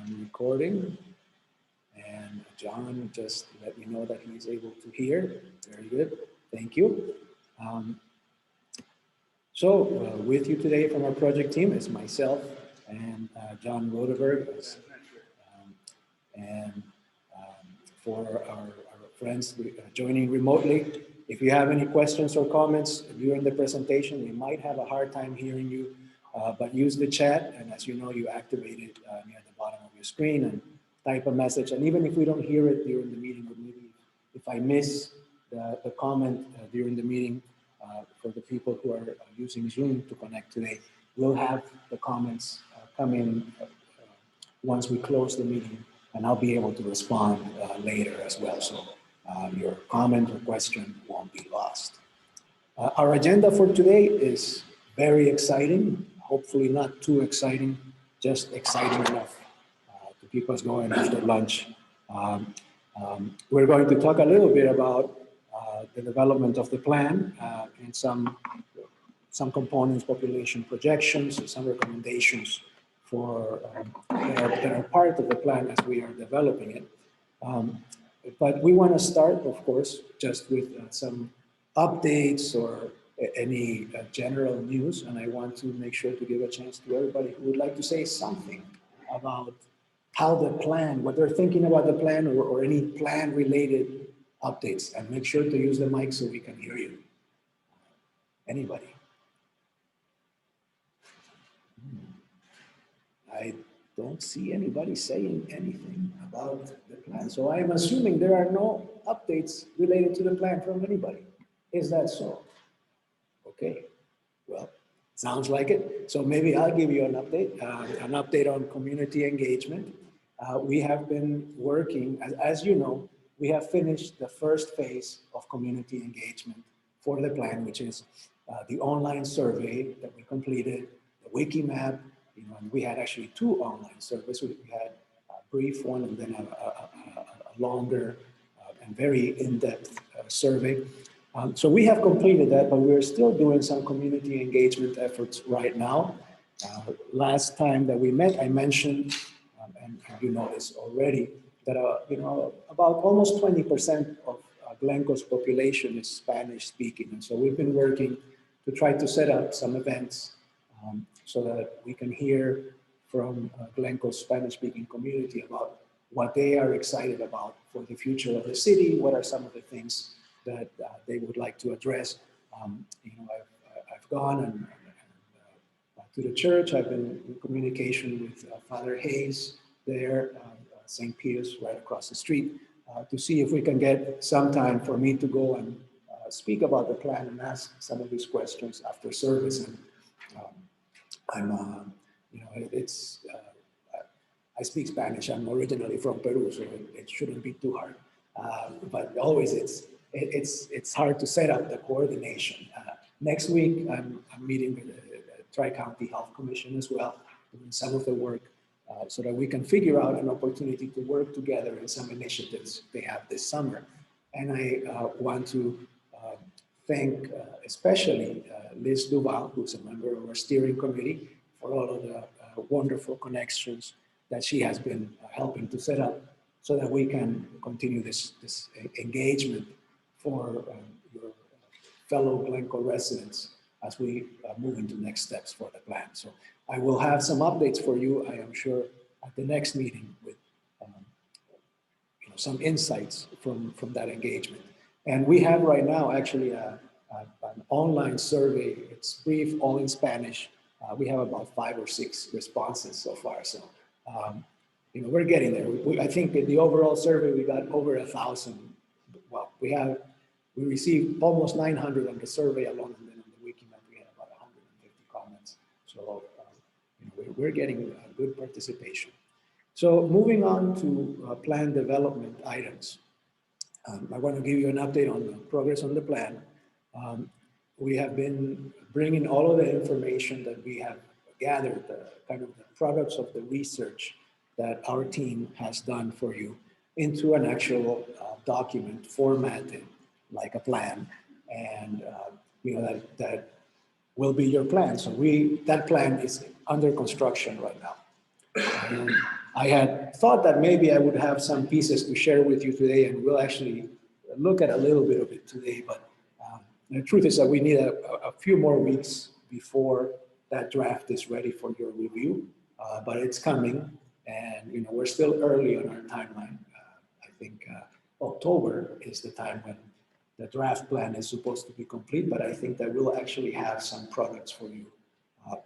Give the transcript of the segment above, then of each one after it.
I'm recording, and John just let me know that he's able to hear. Very good, thank you. With you today from our project team is myself and John Rodeberg, and for our friends joining remotely. If you have any questions or comments during the presentation, we might have a hard time hearing you, but use the chat, and as you know, you activate it near the bottom of your screen and type a message. And even if we don't hear it during the meeting, or maybe if I miss the comment during the meeting, for the people who are using Zoom to connect today, we'll have the comments come in once we close the meeting, and I'll be able to respond later as well. So your comment or question won't be lost. Our agenda for today is very exciting, hopefully not too exciting, just exciting enough to keep us going after lunch. We're going to talk a little bit about the development of the plan and some components, population projections, and some recommendations for that are part of the plan as we are developing it. But we want to start, of course, just with some updates or any general news, and I want to make sure to give a chance to everybody who would like to say something about how the plan, what they're thinking about the plan, or any plan-related updates, and make sure to use the mic so we can hear you. Anybody? I don't see anybody saying anything about the plan. So I'm assuming there are no updates related to the plan from anybody. Is that so? Okay, well, sounds like it. So maybe I'll give you an update on community engagement. We have been working, as you know, we have finished the first phase of community engagement for the plan, which is the online survey that we completed, the wiki map, and we had actually 2 online surveys. We had a brief one and then a longer and very in-depth survey. So we have completed that, but we're still doing some community engagement efforts right now. Last time that we met, I mentioned, and you know this already, that about almost 20% of Glencoe's population is Spanish speaking. And so we've been working to try to set up some events so that we can hear from Glencoe's Spanish speaking community about what they are excited about for the future of the city, what are some of the things that they would like to address. I've gone and to the church. I've been in communication with Father Hayes there, St. Peter's right across the street, to see if we can get some time for me to go and speak about the plan and ask some of these questions after service. And I speak Spanish. I'm originally from Peru, so it shouldn't be too hard. But always it's hard to set up the coordination. Next week, I'm meeting with the Tri-County Health Commission as well, doing some of the work so that we can figure out an opportunity to work together in some initiatives they have this summer. And I want to thank especially Liz Duval, who's a member of our steering committee, for all of the wonderful connections that she has been helping to set up so that we can continue this engagement for your fellow Glencoe residents as we move into next steps for the plan. So I will have some updates for you, I am sure, at the next meeting with some insights from that engagement. And we have right now actually an online survey. It's brief, all in Spanish. We have about 5 or 6 responses so far. So we're getting there. I think in the overall survey, we got over 1,000. Well, we received almost 900 on the survey alone, and then on the wiki map, we had about 150 comments. So we're getting good participation. So moving on to plan development items. I want to give you an update on the progress on the plan. We have been bringing all of the information that we have gathered, kind of the products of the research that our team has done for you, into an actual document formatted like a plan, and that will be your plan. So that plan is under construction right now. I had thought that maybe I would have some pieces to share with you today, and we'll actually look at a little bit of it today. But the truth is that we need a few more weeks before that draft is ready for your review. But it's coming, and we're still early on our timeline. I think October is the time when the draft plan is supposed to be complete, but I think that we'll actually have some products for you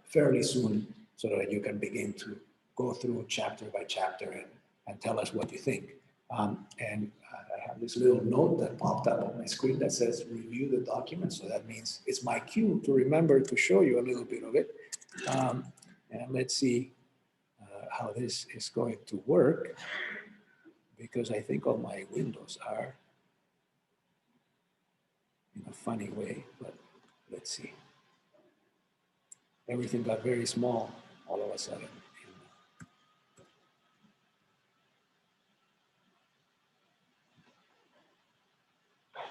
fairly soon so that you can begin to go through chapter by chapter and tell us what you think. And I have this little note that popped up on my screen that says review the document. So that means it's my cue to remember to show you a little bit of it. And let's see how this is going to work, because I think all my windows are in a funny way, but let's see. Everything got very small all of a sudden.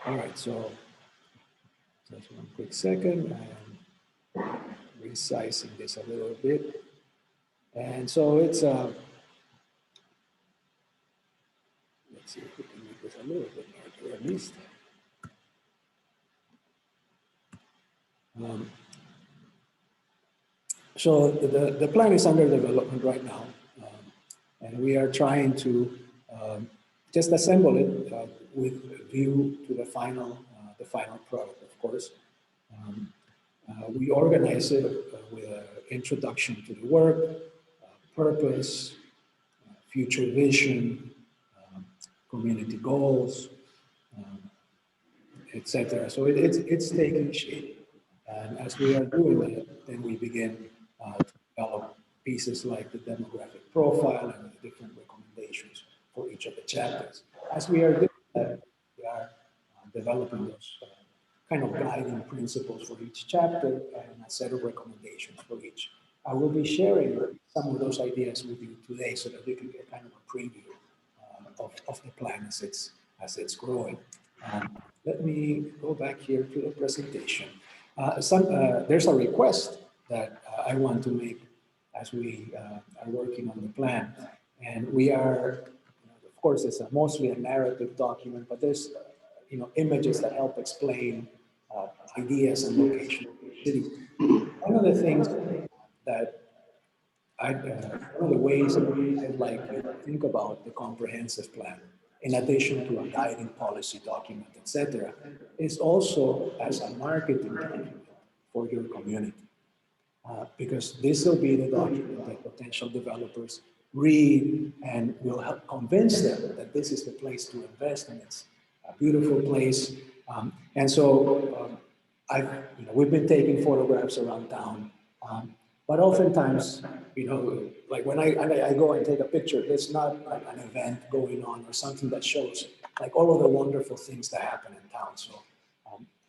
All right, so just one quick second. I'm resizing this a little bit. And so it's, let's see if we can make this a little bit larger at least. So the plan is under development right now. And we are trying to just assemble it with view to the final product, of course. We organize it with an introduction to the work, purpose, future vision, community goals, etc. So it's taking shape. And as we are doing that, then we begin to develop pieces like the demographic profile and the different recommendations for each of the chapters. As we are doing that, we are developing those kind of guiding principles for each chapter and a set of recommendations for each. I will be sharing some of those ideas with you today so that you can get kind of a preview of the plan as it's growing. Let me go back here to the presentation. There's a request that I want to make as we are working on the plan. And we are, of course, it's mostly a narrative document, but there's images that help explain ideas and location of the city. One of the things that one of the ways I'd like you to think about the comprehensive plan, in addition to a guiding policy document, etc., is also as a marketing document for your community. Because this will be the document that potential developers read and will help convince them that this is the place to invest, and it's a beautiful place. And so we've been taking photographs around town. But oftentimes, like when I go and take a picture, it's not like an event going on or something that shows like all of the wonderful things that happen in town. So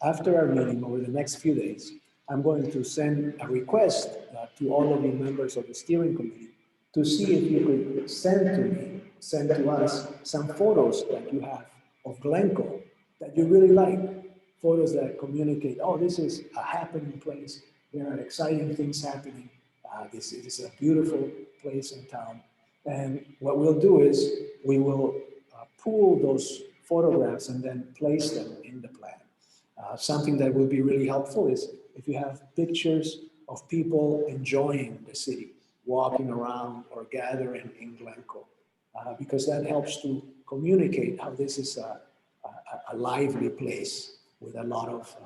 after our meeting over the next few days, I'm going to send a request to all of you members of the steering committee to see if you could send to us some photos that you have of Glencoe that you really like. Photos that communicate, oh, this is a happening place. There are exciting things happening. This is a beautiful place in town. And what we'll do is we will pool those photographs and then place them in the plan. Something that will be really helpful is if you have pictures of people enjoying the city, walking around or gathering in Glencoe, because that helps to communicate how this is a lively place with a lot of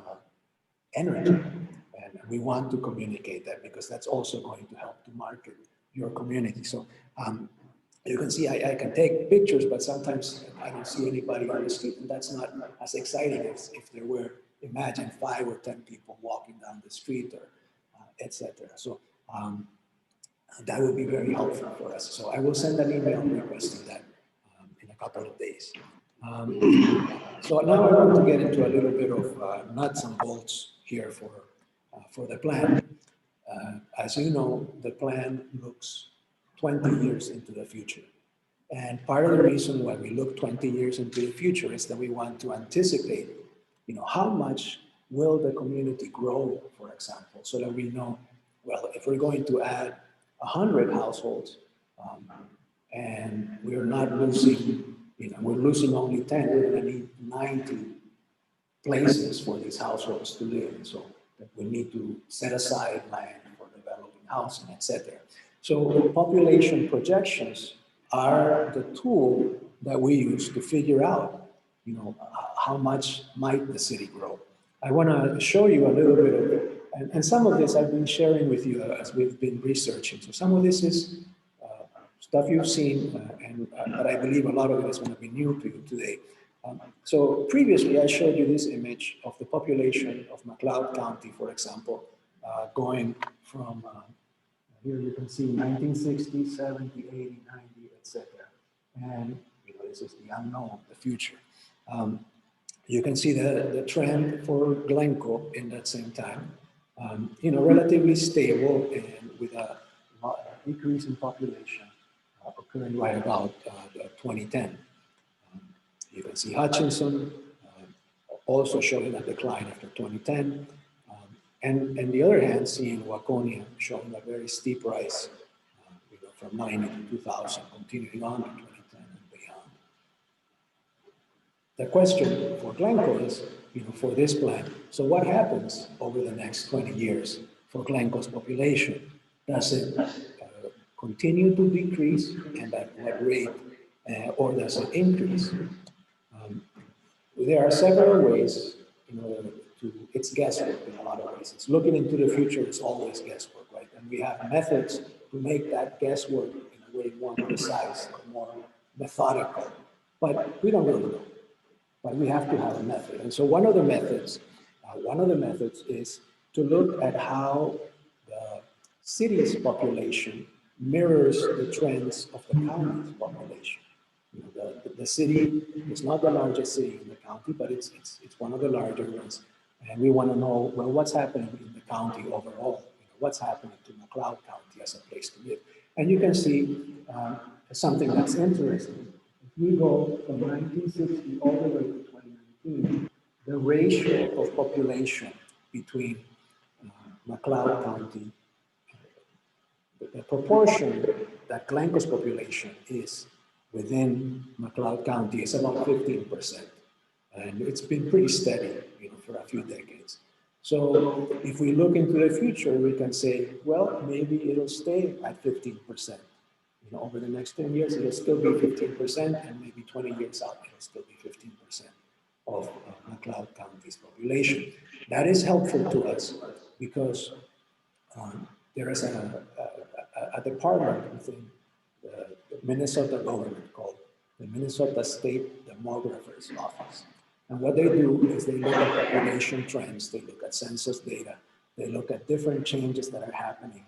energy. And we want to communicate that because that's also going to help to market your community. So you can see I can take pictures, but sometimes I don't see anybody on the street, and that's not as exciting as if there were, imagine 5 or 10 people walking down the street or etc. So that would be very helpful for us. So I will send an email requesting that in a couple of days. So now I want to get into a little bit of nuts and bolts here for the plan. As you know, the plan looks 20 years into the future. And part of the reason why we look 20 years into the future is that we want to anticipate, how much will the community grow, for example, so that we know, well, if we're going to add 100 households, and we're not losing, we're losing only 10, we're gonna need 90 places for these households to live in. So that we need to set aside land for developing housing, etc. So population projections are the tool that we use to figure out, how much might the city grow. I want to show you a little bit of it, and some of this I've been sharing with you as we've been researching. So some of this is stuff you've seen, but I believe a lot of it is going to be new to you today. So previously, I showed you this image of the population of McLeod County, for example, going from, here you can see 1960, 70, 80, 90, etc. And this is the unknown, the future. You can see the trend for Glencoe in that same time. Relatively stable and with a decrease in population occurring right about 2010. You can see Hutchinson also showing a decline after 2010. And on the other hand, seeing Waconia showing a very steep rise from 90 to 2000, continuing on to 2010 and beyond. The question for Glencoe is, for this plan, so what happens over the next 20 years for Glencoe's population? Does it continue to decrease, and at what rate, or does it increase? There are several ways it's guesswork in a lot of ways. It's looking into the future, it's always guesswork, right? And we have methods to make that guesswork in a way more precise, more methodical, but we don't really know. But we have to have a method. And so one of the methods is to look at how the city's population mirrors the trends of the county's population. The city is not the largest city in the county, but it's one of the larger ones. And we want to know, well, what's happening in the county overall? What's happening to McLeod County as a place to live? And you can see something that's interesting. If we go from 1960 all the way to 2019, the ratio of population between McLeod County, the proportion that Glencoe's population is within McLeod County is about 15%. And it's been pretty steady, for a few decades. So if we look into the future, we can say, well, maybe it'll stay at 15%. Over the next 10 years, it'll still be 15%, and maybe 20 years out, it'll still be 15% of McLeod County's population. That is helpful to us because there is a department within the Minnesota government called the Minnesota State Demographer's Office. And what they do is they look at population trends, they look at census data, they look at different changes that are happening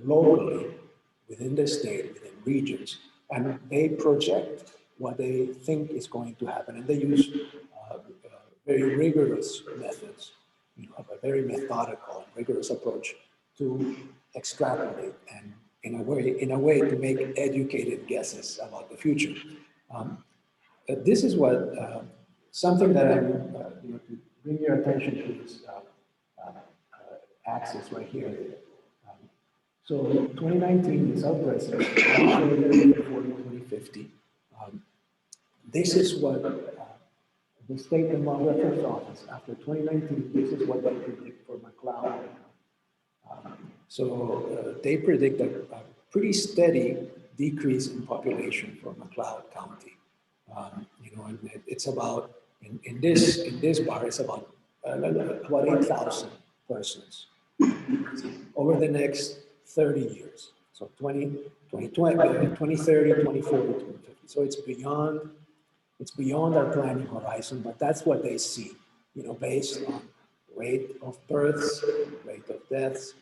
locally within the state, within regions, and they project what they think is going to happen. And they use very rigorous methods, a very methodical and rigorous approach to extrapolate and in a way to make educated guesses about the future. This is what something that I'm to bring your attention to this axis right here. So 2019 is our president, 2050. This is what the State Demographer's Office, after 2019, this is what they predict for McLeod. So they predict a pretty steady decrease in population for McLeod County. And it's about in this bar, it's about 8,000 persons over the next 30 years. So 2030, 2040, 2050. So it's beyond our planning horizon, but that's what they see, based on rate of births, rate of deaths,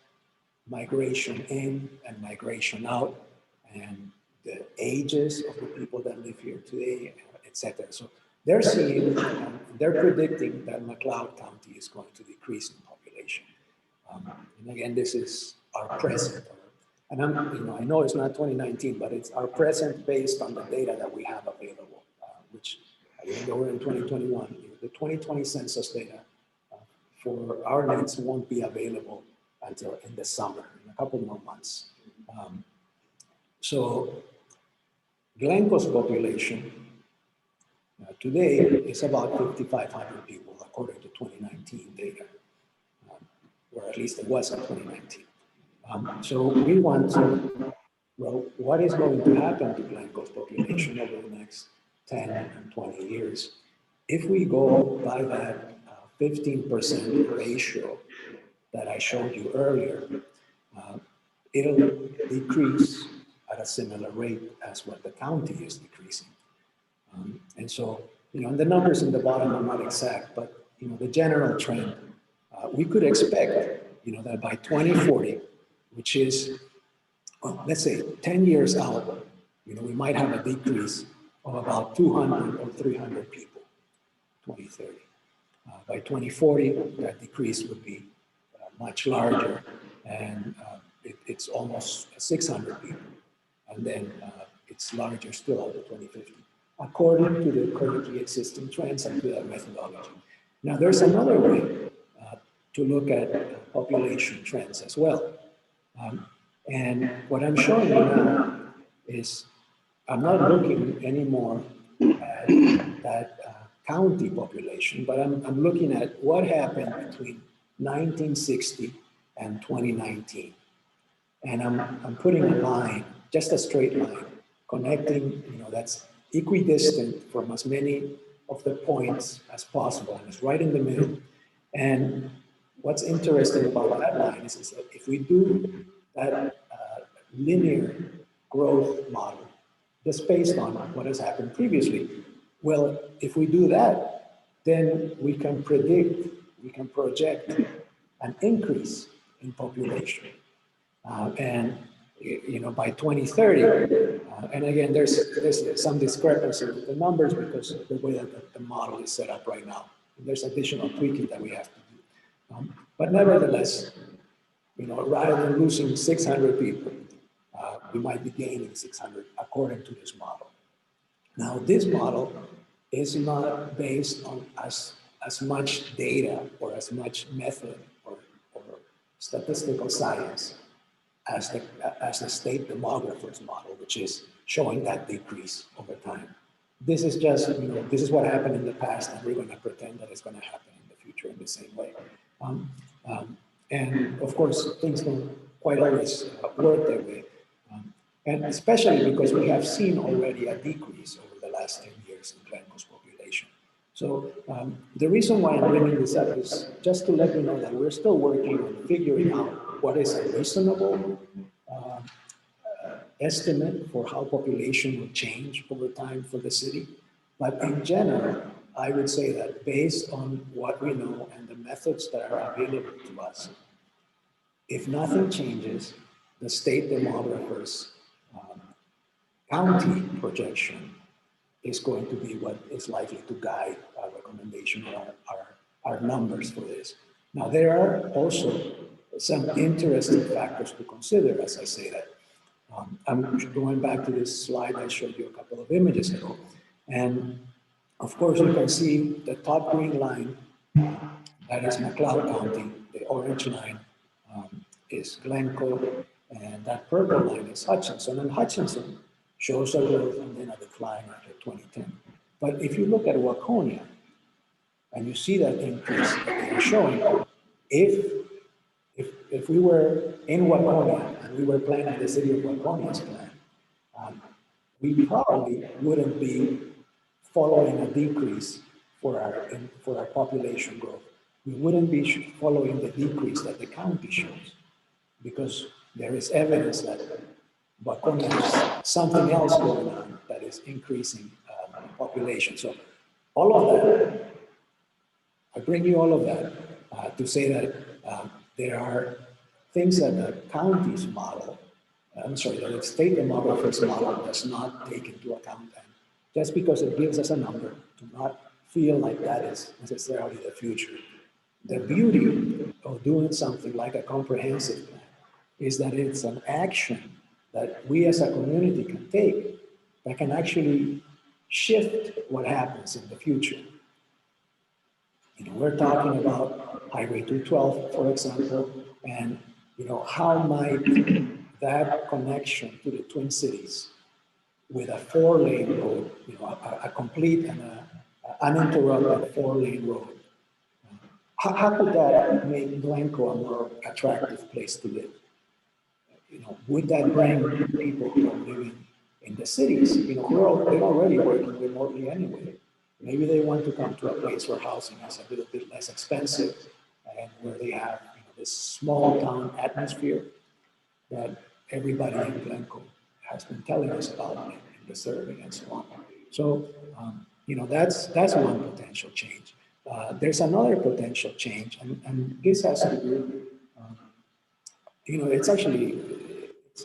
migration in and migration out, and the ages of the people that live here today, etc. So they're seeing, they're predicting that McLeod County is going to decrease in population. And again, this is our present. And I know it's not 2019, but it's our present based on the data that we have available, which even though we're in 2021, the 2020 census data for our needs won't be available until in the summer, in a couple more months. So Glencoe's population today is about 5,500 people, according to 2019 data, or at least it was in 2019. So we want to, well, what is going to happen to Glencoe's population over the next 10 and 20 years? If we go by that 15% ratio that I showed you earlier, it'll decrease at a similar rate as what the county is decreasing. And so, and the numbers in the bottom are not exact, but, the general trend, we could expect, that by 2040, which is, well, let's say 10 years out, we might have a decrease of about 200 or 300 people, 2030. By 2040, that decrease would be much larger, and it's almost 600 people. And then it's larger still up to 2050, according to the currently existing trends and to that methodology. Now, there's another way to look at population trends as well. And what I'm showing you now is I'm not looking anymore at that county population, but I'm looking at what happened between 1960 and 2019. And I'm putting a line, just a straight line, connecting, that's equidistant from as many of the points as possible, and it's right in the middle. And what's interesting about that line is that if we do that linear growth model, just based on what has happened previously, well, if we do that, then we can predict, we can project an increase in population. And by 2030, and again, there's some discrepancy with the numbers because of the way that the model is set up right now. There's additional tweaking that we have to do. But nevertheless, rather than losing 600 people, we might be gaining 600 according to this model. Now, this model is not based on as much data or as much method or statistical science as the state demographer's model, which is showing that decrease over time. This is just, this is what happened in the past, and we're going to pretend that it's going to happen in the future in the same way. And of course, things don't quite always work that way. And especially because we have seen already a decrease over the last 10 years in Glencoe's population. So the reason why I'm bringing this up is just to let you know that we're still working on figuring out what is a reasonable estimate for how population will change over time for the city. But in general, I would say that based on what we know and the methods that are available to us, if nothing changes, the state demographer's county projection is going to be what is likely to guide our recommendation or our numbers for this. Now, there are also some interesting factors to consider as I say that. I'm going back to this slide I showed you a couple of images ago. And of course, you can see the top green line, that is McLeod County. The orange line is Glencoe, and that purple line is Hutchinson. And Hutchinson shows a growth and then a decline after 2010. But if you look at Waconia, and you see that increase that they are showing, if we were in Waconia and we were planning the city of Waconia's plan, we probably wouldn't be following a decrease for our population growth. We wouldn't be following the decrease that the county shows, because there is evidence that Waconia has something else going on that is increasing population. So all of that, I bring you all of that to say that there are things that the county's model, that the state demographer's model does not take into account. And just because it gives us a number, do not feel like that is necessarily the future. The beauty of doing something like a comprehensive plan is that it's an action that we as a community can take that can actually shift what happens in the future. We're talking about Highway 212, for example, and how might that connection to the Twin Cities with a 4-lane road, a complete and uninterrupted 4-lane road. How could that make Glencoe a more attractive place to live? Would that bring people from living in the cities? They're already working remotely anyway. Maybe they want to come to a place where housing is a little bit less expensive and where they have this small town atmosphere that everybody in Glencoe has been telling us about in the survey and so on. So, that's one potential change. There's another potential change, and this has to do, it's actually,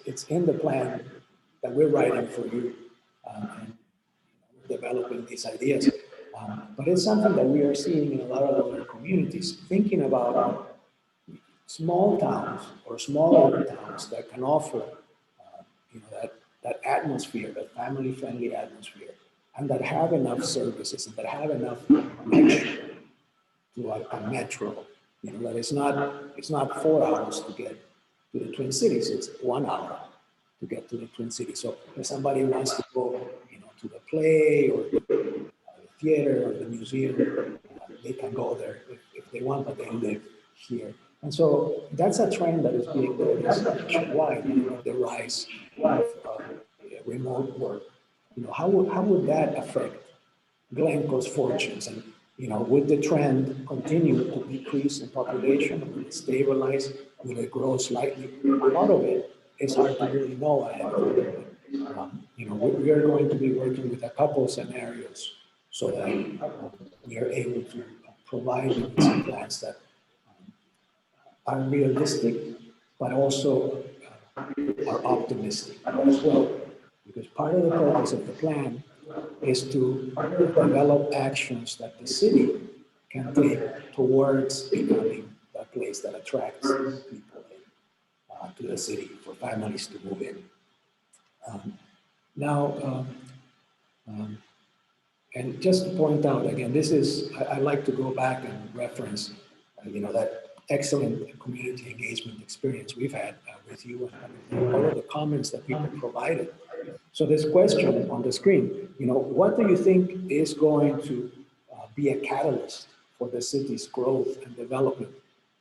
it's in the plan that we're writing for you, and we're developing these ideas. But it's something that we are seeing in a lot of other communities, thinking about small towns or smaller towns that can offer, that atmosphere, that family-friendly atmosphere, and that have enough services and that have enough connection to a metro. That it's not 4 hours to get to the Twin Cities. It's 1 hour to get to the Twin Cities. So if somebody wants to go, to the play or the theater or the museum, they can go there if they want, but they live here. And so that's a trend that is being noticed nationwide, the rise of remote work. How would that affect Glencoe's fortunes? And, would the trend continue to decrease in population? Will it stabilize? Will it grow slightly? A lot of it is hard to really know ahead of time. We are going to be working with a couple scenarios so that we are able to provide some plans that are realistic, but also are optimistic as well. Because part of the purpose of the plan is to develop actions that the city can take towards becoming a place that attracts people to the city, for families to move in. Now, and just to point out again, I like to go back and reference, that excellent community engagement experience we've had with you and all of the comments that people provided. So this question on the screen, what do you think is going to be a catalyst for the city's growth and development?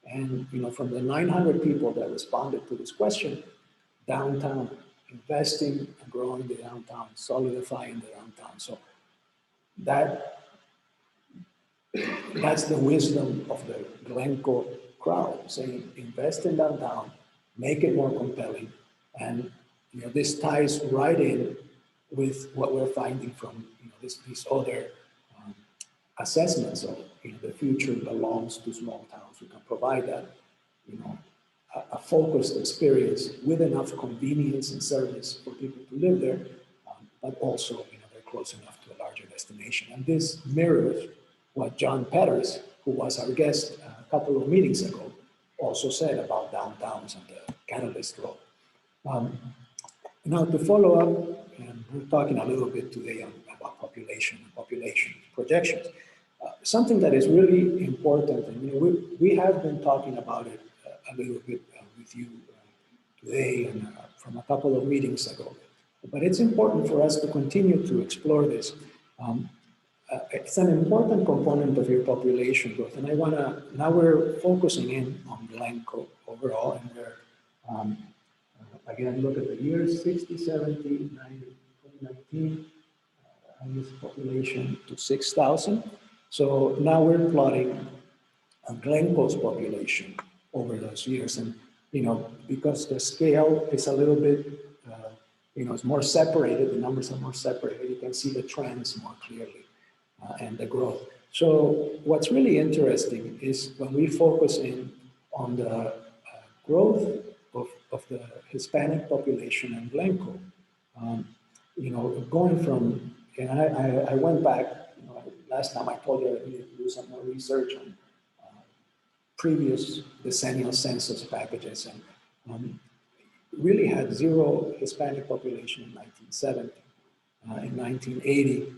And, from the 900 people that responded to this question, downtown, investing and growing the downtown, solidifying the downtown. So that's the wisdom of the Glencoe crowd, saying invest in downtown, make it more compelling. And this ties right in with what we're finding from these other assessments of the future belongs to small towns. We can provide that a focused experience with enough convenience and service for people to live there, but also they're close enough to a larger destination. And this mirrors what John Petters, who was our guest a couple of meetings ago, also said about downtowns and the catalyst role. Now to follow up, and we're talking a little bit today about population and population projections. Something that is really important, and we have been talking about it a little bit with you today and from a couple of meetings ago, but it's important for us to continue to explore this. It's an important component of your population growth, and now we're focusing in on Glencoe overall, and we're, again, look at the years, 60, 70, 90, 2019, highest population to 6,000. So now we're plotting Glencoe's population over those years. And, because the scale is a little bit, it's more separated, the numbers are more separated, you can see the trends more clearly and the growth. So what's really interesting is when we focus in on the growth of the Hispanic population in Glencoe, going from, and I went back, last time I told you I needed to do some more research on previous decennial census packages, and really had zero Hispanic population in 1970. In 1980,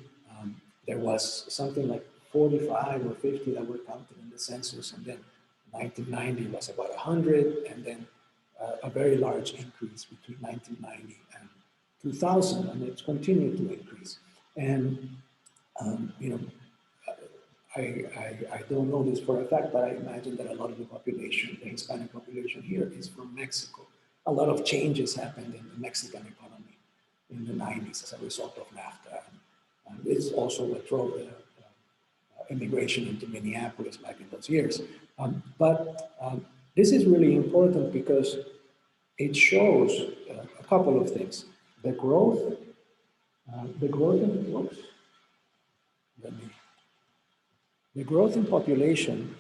there was something like 45 or 50 that were counted in the census, and then 1990 was about 100, and then a very large increase between 1990 and 2000, and it's continued to increase. And, you know, I don't know this for a fact, but I imagine that a lot of the population, the Hispanic population here, is from Mexico. A lot of changes happened in the Mexican economy in the 90s as a result of NAFTA. And it's also what drove the immigration into Minneapolis back in those years. This is really important because it shows a couple of things. The growth in, whoops, let me, the growth in population,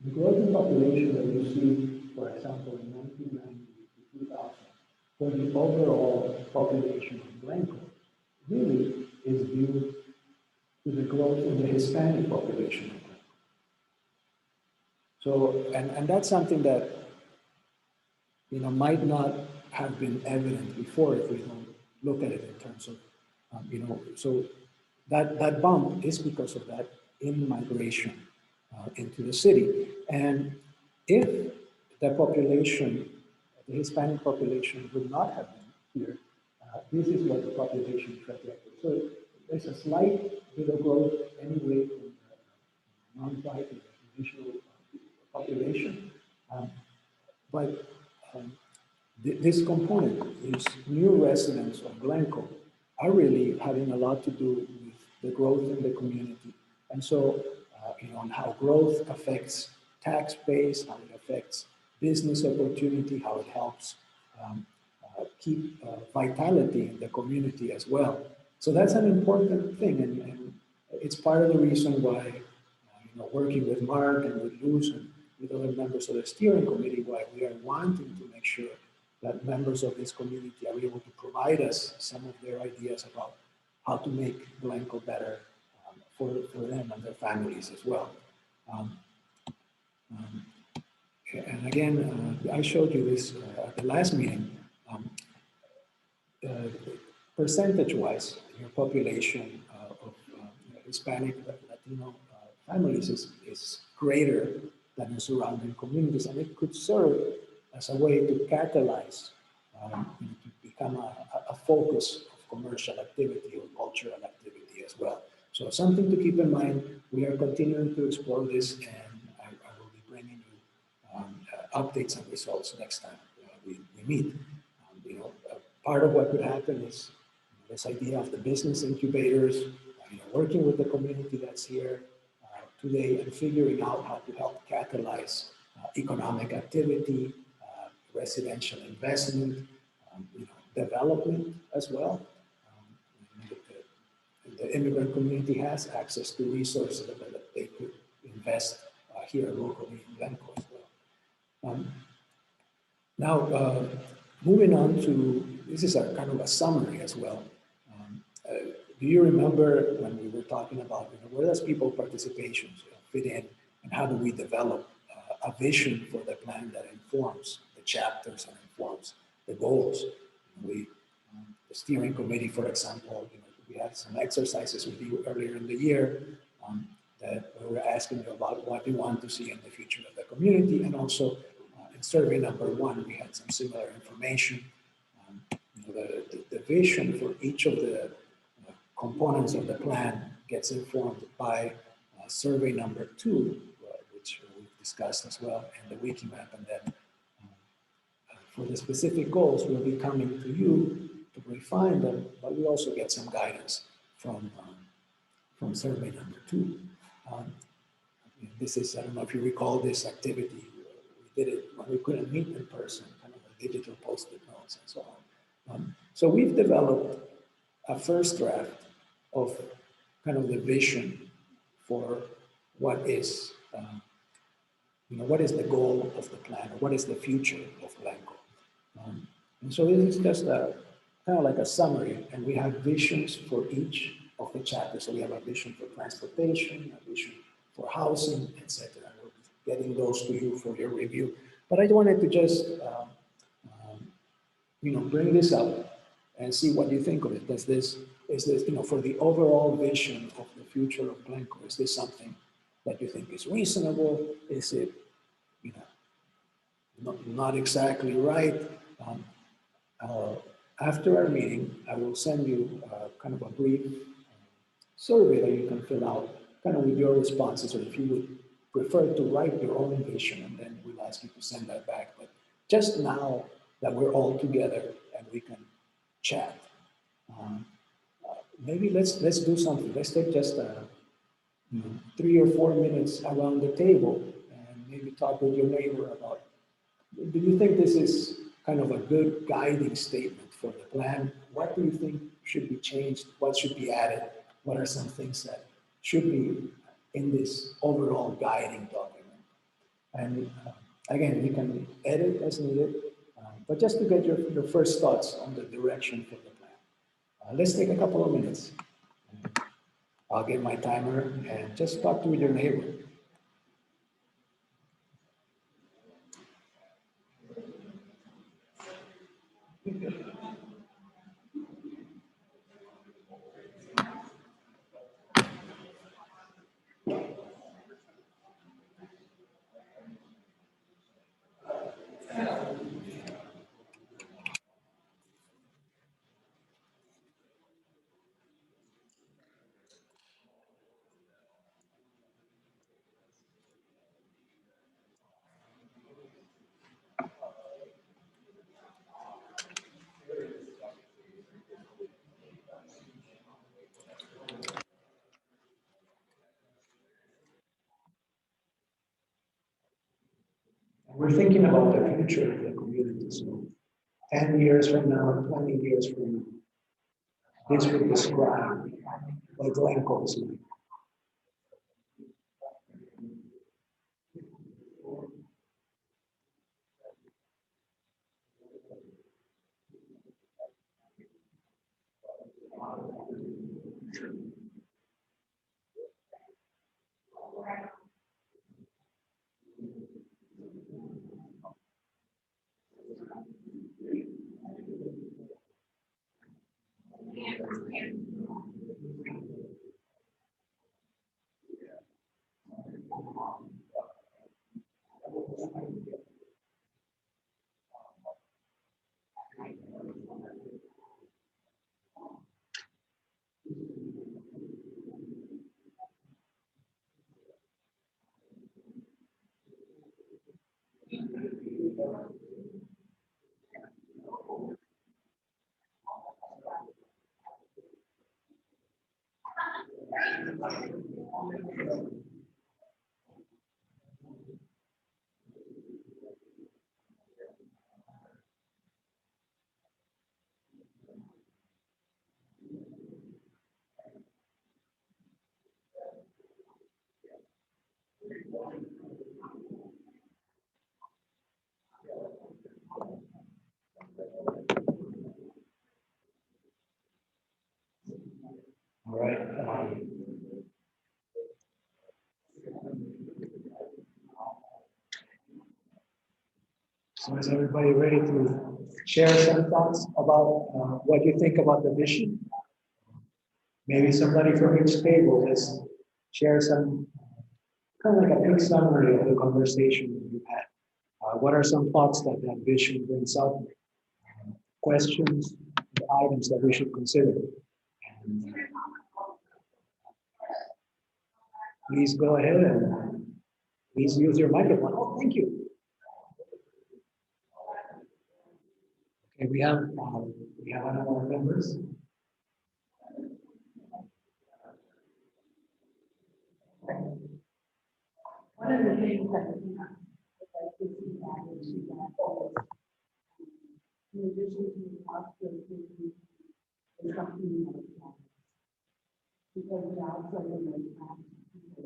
the growth in population that you see, for example, in 1990 to 2000, for the overall population of Glencoe, really is due to the growth in the Hispanic population of Glencoe. So, and that's something that, you know, might not have been evident before if we don't look at it in terms of, you know, so that bump is because of that in-migration into the city. And if the population, the Hispanic population would not have been here, this is what the population trajectory. So there's a slight bit of growth anyway from the non-white and the traditional population. This component, these new residents of Glencoe, are really having a lot to do with the growth in the community. And so, you know, and how growth affects tax base, how it affects business opportunity, how it helps keep vitality in the community as well. So that's an important thing, and it's part of the reason why, you know, working with Mark and with Luz and with other members of the steering committee, why we are wanting to make sure that members of this community are able to provide us some of their ideas about how to make Glencoe better for them and their families as well. And again, I showed you this at the last meeting. Percentage-wise, your population of Hispanic, Latino families is greater than in surrounding communities, and it could serve as a way to catalyze, to become a focus of commercial activity or cultural activity as well. So something to keep in mind. We are continuing to explore this, and I will be bringing you updates and results next time we meet. You know, part of what could happen is this idea of the business incubators, you know, working with the community that's here today and figuring out how to help catalyze economic activity, residential investment, you know, development as well. The immigrant community has access to resources that they could invest here locally in Glencoe as well. Now, moving on to, this is a kind of a summary as well. Do you remember when we were talking about, you know, where does people participation fit in, and how do we develop a vision for the plan that informs the chapters and informs the goals? The steering committee, for example, you know, we had some exercises with you earlier in the year that we were asking you about what you want to see in the future of the community, and also in survey number 1, we had some similar information. You know, the vision for each of the components of the plan gets informed by survey number 2, which we've discussed as well, and the wiki map. And then for the specific goals, we'll be coming to you to refine them, but we also get some guidance from survey number 2. This is, I don't know if you recall this activity, we did it when we couldn't meet in person, kind of a digital post-it notes and so on. So we've developed a first draft of kind of the vision for what is, you know, what is the goal of the plan, or what is the future of Glencoe. And so this is just a kind of like a summary, and we have visions for each of the chapters. So we have a vision for transportation, a vision for housing, etc. We'll be getting those to you for your review. But I wanted to just, you know, bring this up and see what you think of it. Is this, you know, for the overall vision of the future of Glencoe, is this something that you think is reasonable? Is it, you know, not exactly right? Uh, After our meeting, I will send you kind of a brief survey that you can fill out, kind of with your responses, or if you would prefer to write your own vision, and then we'll ask you to send that back. But just now that we're all together and we can chat, um, maybe let's do something. Let's take just 3 or 4 minutes around the table and maybe talk with your neighbor about, do you think this is kind of a good guiding statement for the plan? What do you think should be changed? What should be added? What are some things that should be in this overall guiding document? And again, you can edit as needed, but just to get your first thoughts on the direction for the plan. Let's take a couple of minutes. I'll get my timer and just talk to your neighbor. We're thinking about the future of the community. So 10 years from now, 20 years from now, this would describe what Glencoe is like. All right. So is everybody ready to share some thoughts about what you think about the vision? Maybe somebody from each table, let's share some kind of like a quick summary of the conversation that we've had. What are some thoughts that that vision brings up? Questions, items that we should consider. And please go ahead and please use your microphone. Oh, thank you. Okay, we have one of our members. One of the things that we have to see that is in addition to the hospital is something like because we also like people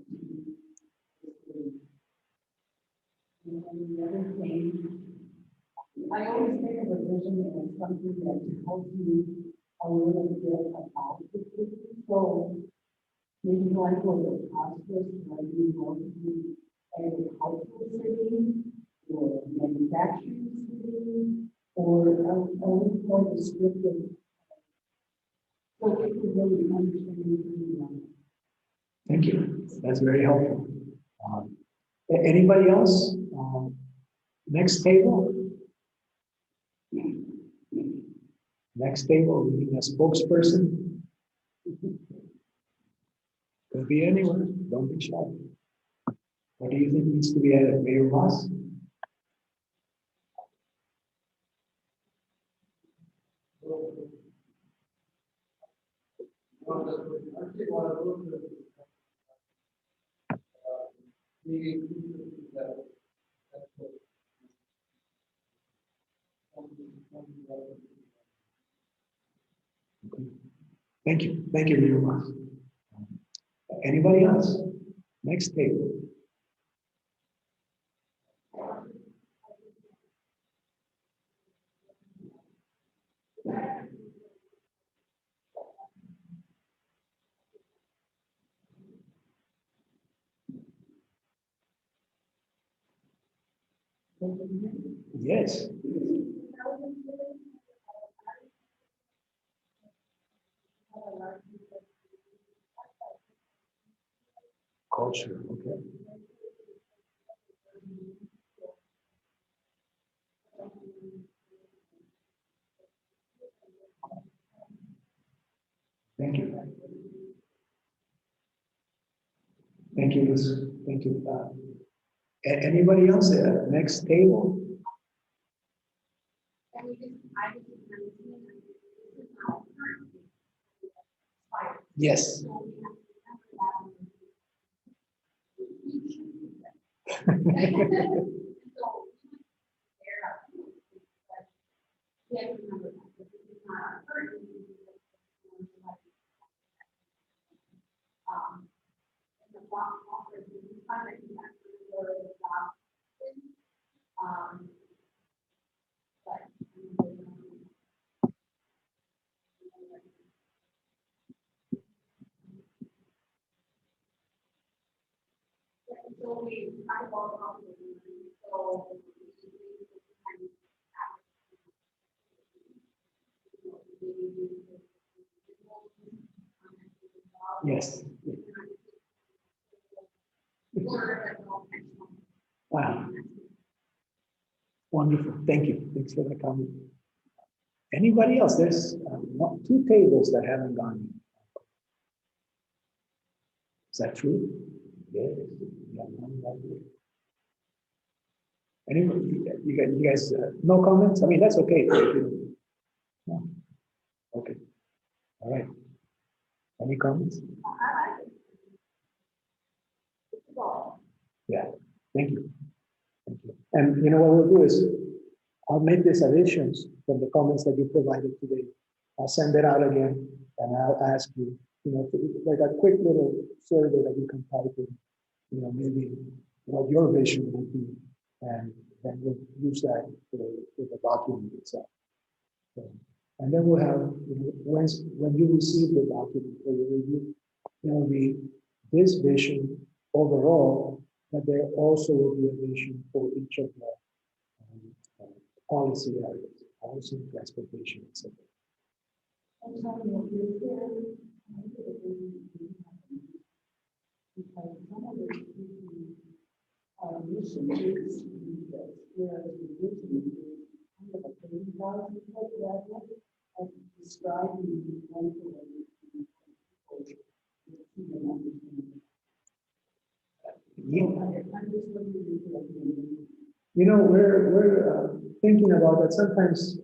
to and the other thing, I always think of a vision as something that tells you a little bit about the city. So maybe like for the hospice, like you know, agricultural city or manufacturing city or only more descriptive. So people really understand the Thank you. That's very helpful. Anybody else? Next table. Next table, we need a spokesperson. Could be anywhere, don't be shy. What do you think needs to be added, Mayor Ross? Thank you, Mayor Ross. Anybody else? Next table. Yes. Culture, okay. Thank you. Thank you, Liz. Thank you. Anybody else there? Next table? Yes. Yes. Wow. Wonderful. Thank you. Thanks for the comment. Anybody else? There's two tables that haven't gone. Is that true? Yes. Anybody? You guys no comments? I mean, that's okay. No. Okay. All right. Any comments? Yeah. Thank you. Thank you. And you know what we'll do is I'll make these additions from the comments that you provided today. I'll send it out again and I'll ask you, like a quick little survey that you can type in, maybe what your vision would be. And then we'll use that for the document itself. So, and then we'll have, when you receive the document for your review, there will be this vision overall, but there also will be a vision for each of the policy areas, housing, transportation, etc. We're thinking about that. Sometimes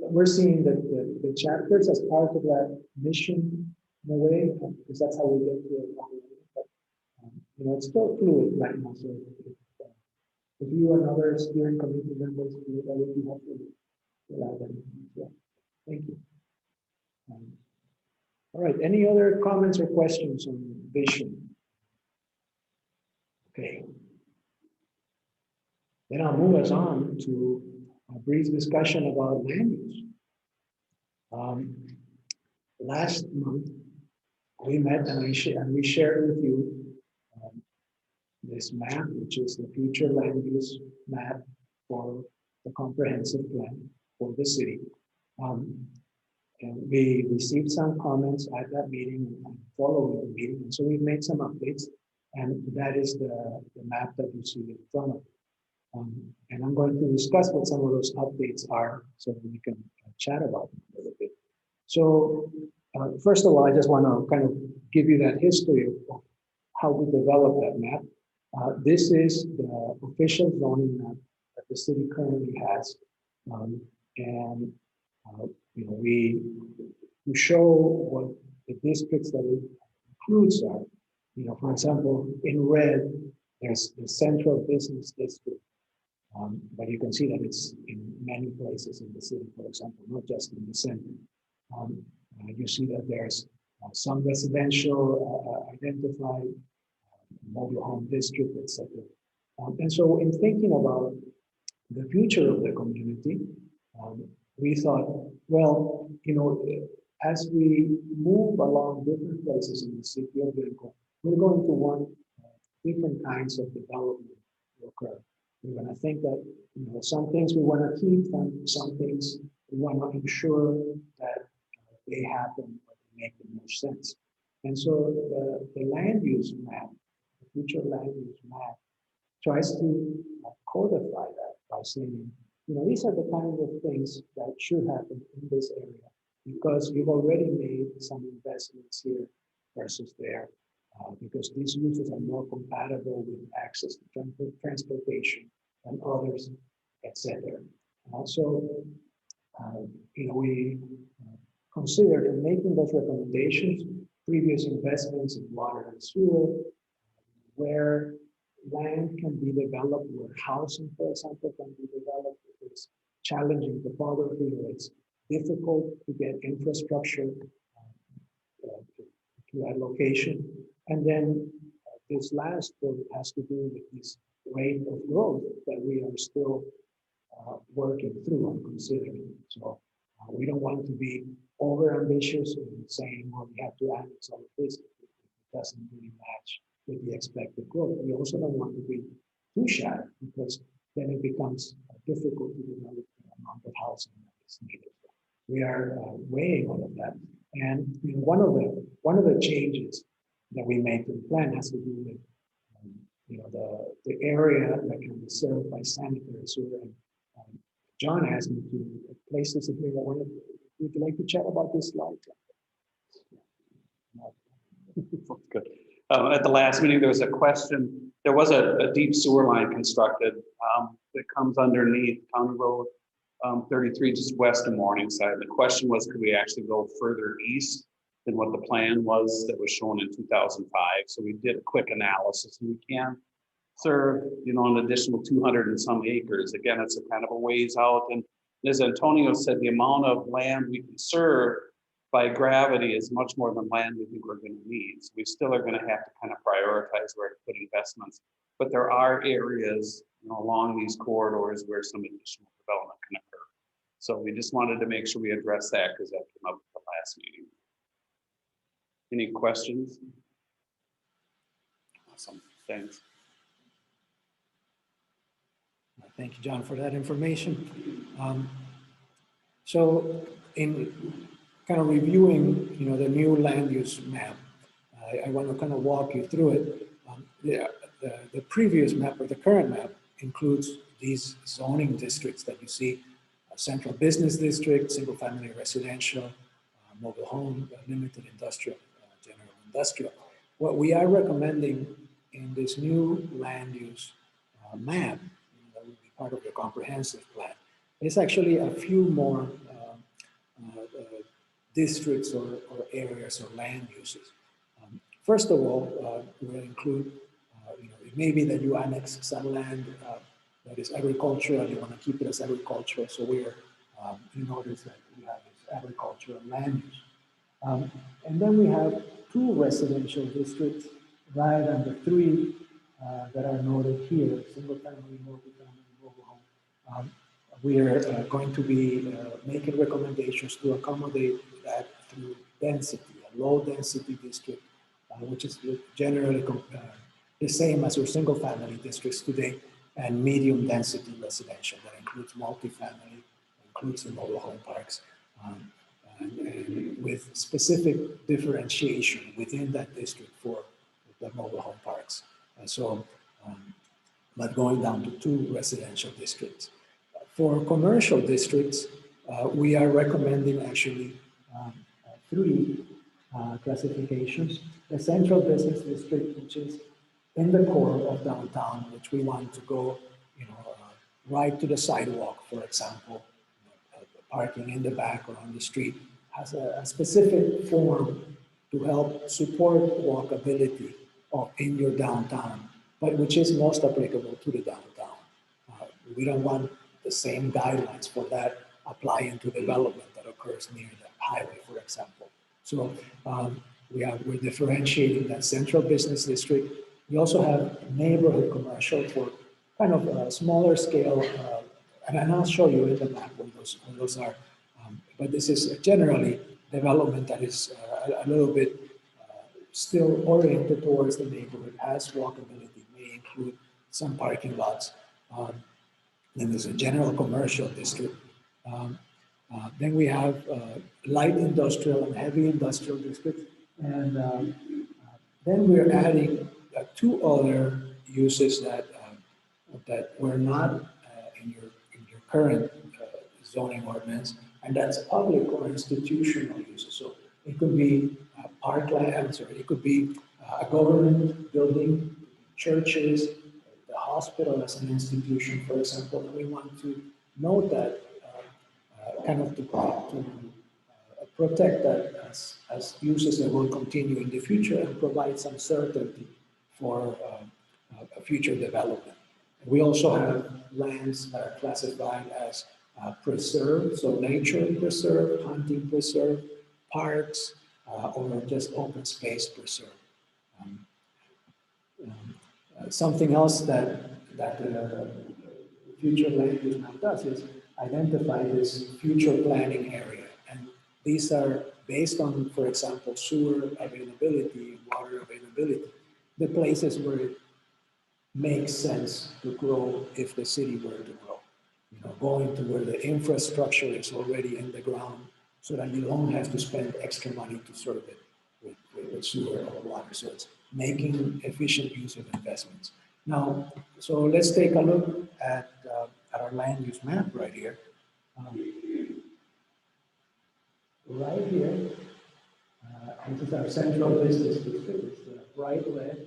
we're seeing that the chapters as part of that mission in a way, because that's how we get to it. But, it's still fluid right now. So if you and other steering committee members feel that would be helpful, allow them. Yeah. Thank you. All right. Any other comments or questions on vision? Okay. Then I'll move us on to a brief discussion about land use. Last month, we met and we shared with you this map, which is the future land use map for the comprehensive plan for the city. And we received some comments at that meeting and following the meeting, and so we've made some updates, and that is the map that you see in front of you. And I'm going to discuss what some of those updates are so that we can chat about them a little bit. So first of all, I just want to kind of give you that history of how we developed that map. This is the official zoning map that the city currently has. And you know, we show what the districts that it includes are. You know, for example, in red, there's the central business district. But you can see that it's in many places in the city, for example, not just in the center. You see that there's some residential identified, mobile home district, etc. And so in thinking about the future of the community, we thought, well, you know, as we move along different places in the city of Glencoe, we're going to want different kinds of development to occur. We're going to think that, you know, some things we want to keep, and some things we want to ensure that they happen or they make the most sense. And so the land use map, the future land use map, tries to codify that by saying, you know, these are the kind of things that should happen in this area because you've already made some investments here versus there. Because these uses are more compatible with access to transportation and others, etc. So, you know, we considered in making those recommendations, previous investments in water and sewer, where land can be developed, where housing, for example, can be developed. If it's challenging topography, or it's difficult to get infrastructure to that location. And then this last one has to do with this rate of growth that we are still working through and considering. So we don't want to be over ambitious and saying, well, we have to annex all of this. It doesn't really match with the expected growth. We also don't want to be too shy because then it becomes difficult to develop the amount of housing that is needed. We are weighing all of that. And you know, one of the changes that we make to the plan has to do with you know, the area that can be served by sanitary sewer. And John asked me to place this in here. Would you like to chat about this slide? Good. At the last meeting, there was a question. There was a deep sewer line constructed that comes underneath County Road 33, just west of Morningside. The question was, could we actually go further east than what the plan was that was shown in 2005? So we did a quick analysis, and we can serve, you know, an additional 200 and some acres. Again, it's a kind of a ways out. And as Antonio said, the amount of land we can serve by gravity is much more than land we think we're going to need. So we still are going to have to kind of prioritize where to put investments. But there are areas, you know, along these corridors where some additional development can occur. So we just wanted to make sure we address that because that came up at the last meeting. Any questions? Awesome, thanks. Thank you, John, for that information. So in kind of reviewing, you know, the new land use map, I want to kind of walk you through it. The previous map or the current map includes these zoning districts that you see: central business district, single family residential, mobile home, limited industrial, general industrial. What we are recommending in this new land use map, that will be part of the comprehensive plan, is actually a few more districts or areas or land uses. First of all, we'll include, you know, it may be that you annex some land that is agricultural, you want to keep it as agricultural, so we're, you notice that we have this agricultural land use. And then we have 2 residential districts rather than the 3 that are noted here: single family, multi-family, mobile home. We are going to be making recommendations to accommodate that through density, a low density district, which is generally the same as our single family districts today, and medium density residential that includes multifamily, includes the mobile home parks, and with specific differentiation within that district for the mobile home parks. And so but going down to 2 residential districts. For commercial districts, we are recommending actually 3 classifications. The central business district, which is in the core of downtown, which we want to go, right to the sidewalk, for example, parking in the back or on the street, has a specific form to help support walkability in your downtown, but which is most applicable to the downtown. We don't want the same guidelines for that applying to development that occurs near the highway, for example. So we're differentiating that central business district. We also have neighborhood commercial for kind of a smaller scale, and I'll show you in the map where those are. But this is generally development that is a little bit still oriented towards the neighborhood, has walkability, may include some parking lots. Then there's a general commercial district. Then we have light industrial and heavy industrial districts. And then we're adding 2 other uses that were not in your current zoning ordinance, and that's public or institutional uses. So it could be parklands, or it could be a government building, churches, the hospital as an institution, for example. And we want to note that kind of to protect that as uses that will continue in the future and provide some certainty for a future development. We also have lands that are classified as preserved, so nature preserved, hunting preserved, parks, or just open space preserved. Something else that the future land use map does is identify this future planning area. And these are based on, for example, sewer availability, water availability, the places where it makes sense to grow if the city were to grow. Going to where the infrastructure is already in the ground so that you don't have to spend extra money to serve it with sewer or water. So it's making efficient use of investments. Now, so let's take a look at our land use map right here. Right here, this is our central business district. It's the bright red.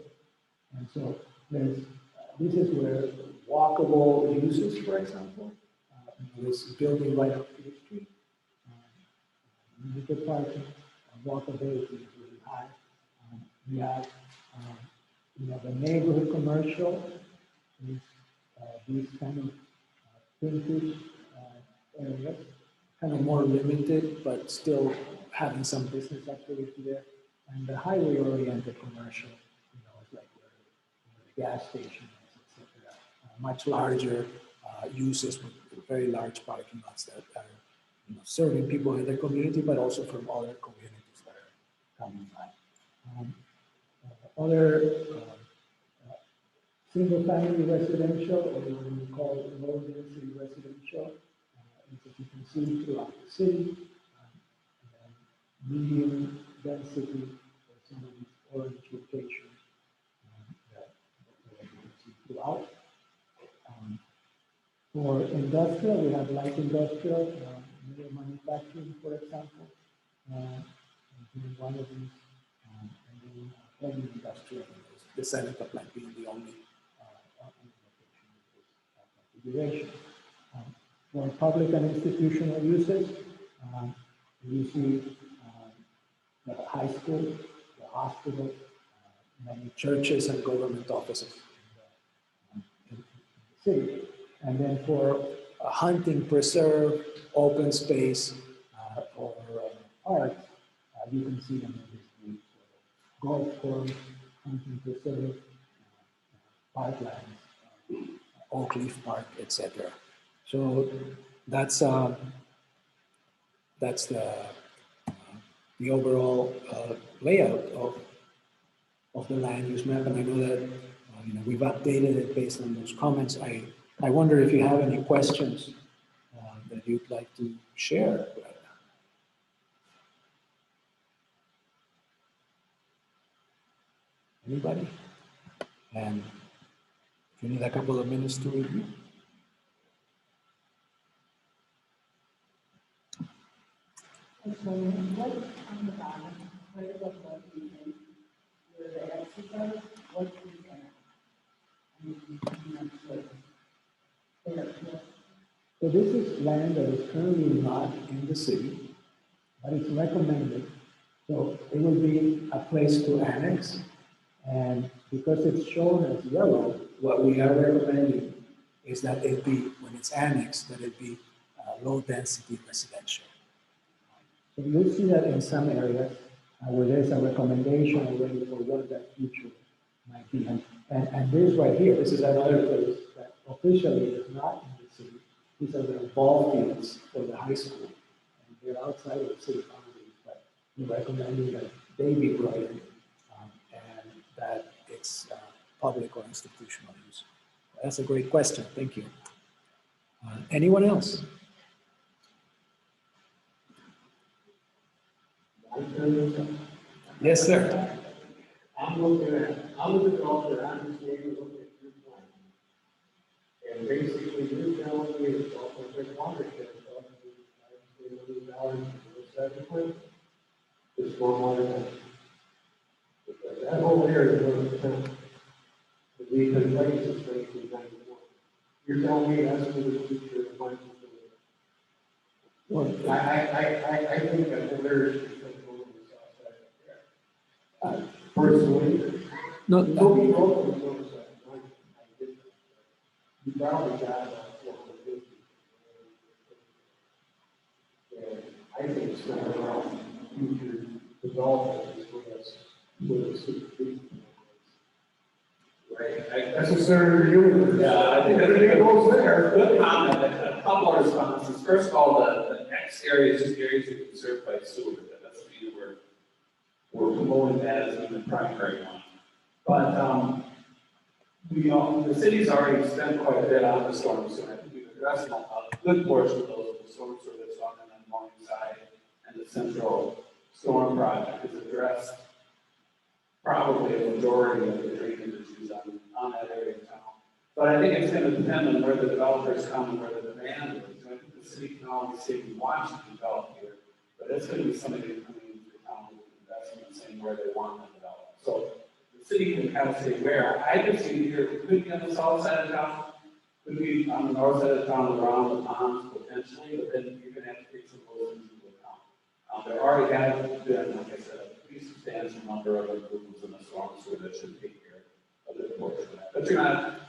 And so this is where walkable uses, for example, this building right up to the street. Vehicle parking, walkability is really high. We have, the neighborhood commercial, these kind of vintage areas, kind of more limited, but still having some business activity there. And the highway-oriented commercial, it's like where the gas station is, etc. Much larger uses with very large parking lots that are serving people in the community, but also from other communities that are coming by. Other single-family residential, or what we call low-density residential, as you can see throughout the city, medium density, or some of these orange locations that you can see throughout. For industrial, we have light industrial, middle manufacturing, for example, one of these, and then heavy industrial, the Seneca plant being the only configuration. For public and institutional uses, you see the high school, the hospital, many churches and government offices in the city. And then for hunting preserve, open space, or parks, you can see them in this group. So golf course, hunting preserve, parklands, Oak Leaf Park, etc. So that's the overall layout of the land use map, and I know that we've updated it based on those comments. I wonder if you have any questions that you'd like to share. Anybody? And if You need a couple of minutes to review. And so what on the bottom, right above what we did, where the exercise, what is that? I mean, I'm not sure. There, yeah. So this is land that is currently not in the city, but it's recommended. So it will be a place to annex. And because it's shown as yellow, what we are recommending is that it be, when it's annexed, that it be low-density residential. So you'll see that in some areas where there's a recommendation already for what that future might be. And this right here, this is another place that officially is not in the city. These are the ball fields for the high school. And they're outside of the city boundaries, but we're recommending that they be brought in and that it's public or institutional use. That's a great question. Thank you. Anyone else? Yes, sir. I'm looking at, I'm the developer, I'm just taking a look at your plan. And basically, you're telling me it's all going to take watershed, so $5 million for the 7 It's one water. Because that whole area goes to town. The vehicle places, basically, 91. You're telling me that's for the future of my facility. Well, I think that the lyrics is going to go to the south side of there. Personally, no, nobody knows what's going to say. I did that. You probably got about 450. And I think it's going to allow future development with us super. Right. That's a Senator Ewing. Yeah, I think everything goes there. Good comment, a couple of responses. First of all, the X area is just areas that can served by sewer. That doesn't mean we're promoting that as the primary one. But, the city's already spent quite a bit on the storm sewer. I think we've addressed a good portion of those, the storm sewer that's on the Morningside and the central storm project is addressed probably a majority of the drainage issues on that area of town. But I think it's going to depend on where the developers come and where the demand is. I think the city can always say we want to develop here, but it's going to be somebody coming into the town with investment saying where they want to develop. So the city can kind of say where. I just see here, it could be on the south side of town, could be on the north side of town around the ponds potentially, but then you're going to have to take some of those into account. There already have been, like I said, a pretty substantial number of improvements in the storm sewer that should take care of the portion of that. But you're not,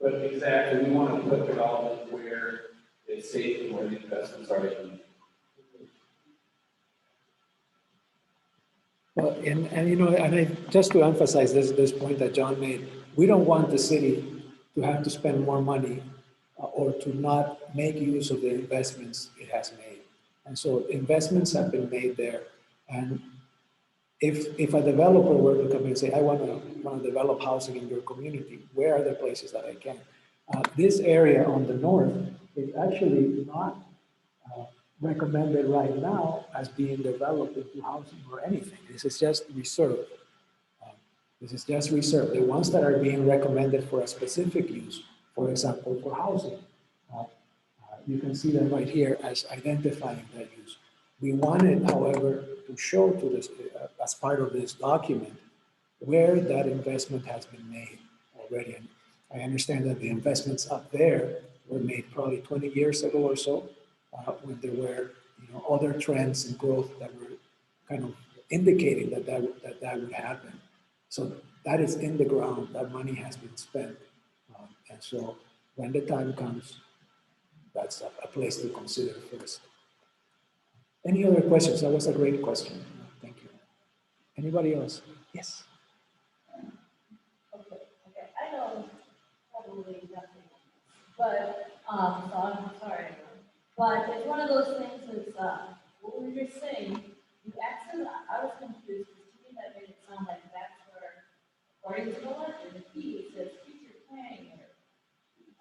but exactly, we want to put development where it's safe and where the investments are made. well, and you know, and I, just to emphasize this point that John made, we don't want the city to have to spend more money or to not make use of the investments it has made. And so investments have been made there. And if a developer were to come and say, I want to develop housing in your community, where are the places that I can? This area on the north is actually not recommended right now as being developed into housing or anything. This is just reserved. This is just reserved. The ones that are being recommended for a specific use, for example, for housing, you can see them right here as identifying that use. We wanted, however, to show to this, as part of this document, where that investment has been made already. And I understand that the investments up there were made probably 20 years ago or so, when there were, you know, other trends and growth that were kind of indicating that would happen. So that is in the ground. That money has been spent, and so when the time comes, that's a place to consider first. Any other questions? That was a great question. Thank you. Anybody else? Yes. Okay, I know probably nothing, but, so I'm sorry. But it's one of those things that's, what we were saying, you actually, I was confused, because to me that made it sound like that's where, according to the legend, the key, it says future planning area.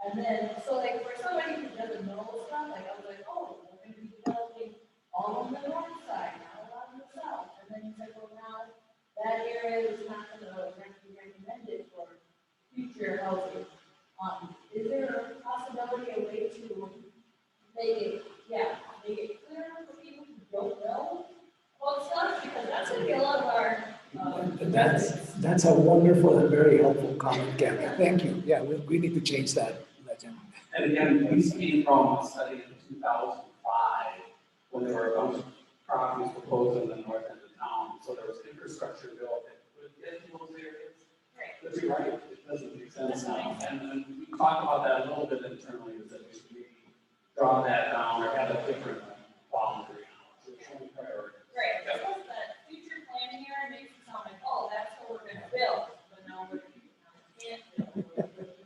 And then, so like for somebody who doesn't know stuff, like I was like, oh, we're gonna be developing all on the north side, not a lot on the south. And then you said, well, now that area is not gonna be recommended for future housing. to be a lot of our, That's a wonderful and very helpful comment, Gabby. Thank you. Yeah, we need to change that legend. And again, these came from a study in 2005, when there were a bunch of properties proposed in the north end of town, so there was infrastructure built that would get in those areas. But you're right, it doesn't make sense now, and we talked about that a little bit internally, is that we should maybe draw that down or have a different boundary. So it's showing priority. right, because that future planning area makes it sound like, oh, that's what we're gonna build, but now we can't build.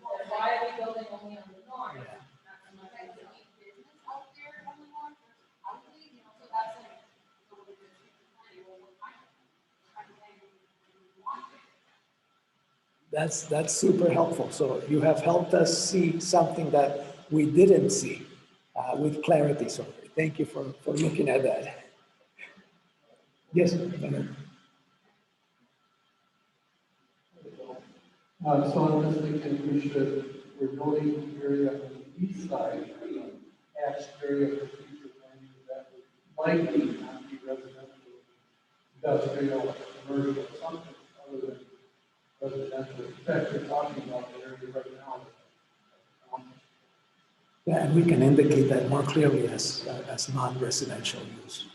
Or why are we building only on the north? Not so much on the south. Business out there on the north, housing, you know, so that's like, so with this future planning, well, what kind of thing we want it. That's super helpful. So you have helped us see something that we didn't see with clarity. So thank you for looking at that. Yes, Leonard. So I'm just thinking we should, we're building area on the east side, hatched area for future planning that would likely not be residential, industrial, commercial, something other than residential. In fact, we're talking about the area right now. Yeah, and we can indicate that more clearly as non-residential use.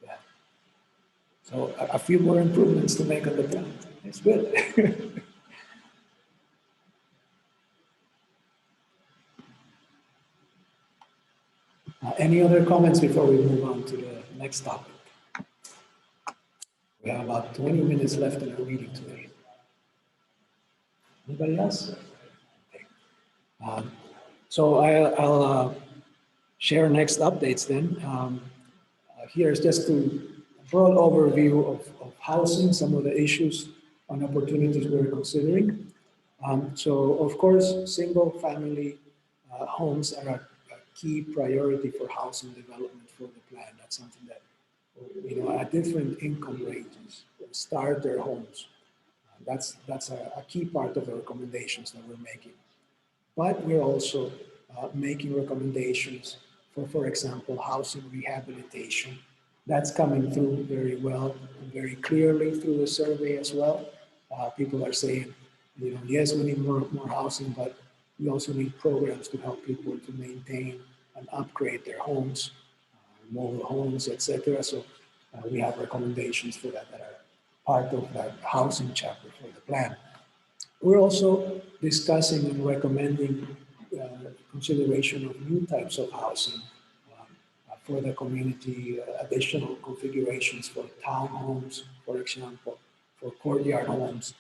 Yeah. So a few more improvements to make on the plan. It's good. Any other comments before we move on to the next topic? We have about 20 minutes left in our meeting today. Anybody else? Okay. So I'll share next updates then. Here's just a broad overview of housing, some of the issues and opportunities we're considering. So of course, single family homes are a key priority for housing development for the plan. That's something that, at different income ranges, start their homes. That's a key part of the recommendations that we're making. But we're also making recommendations for example, housing rehabilitation. That's coming through very well and very clearly through the survey as well. People are saying, yes, we need more housing, but we also need programs to help people to maintain and upgrade their homes, mobile homes, etc. So we have recommendations for that are part of that housing chapter for the plan. We're also discussing and recommending consideration of new types of housing for the community, additional configurations for townhomes, for example, for courtyard homes.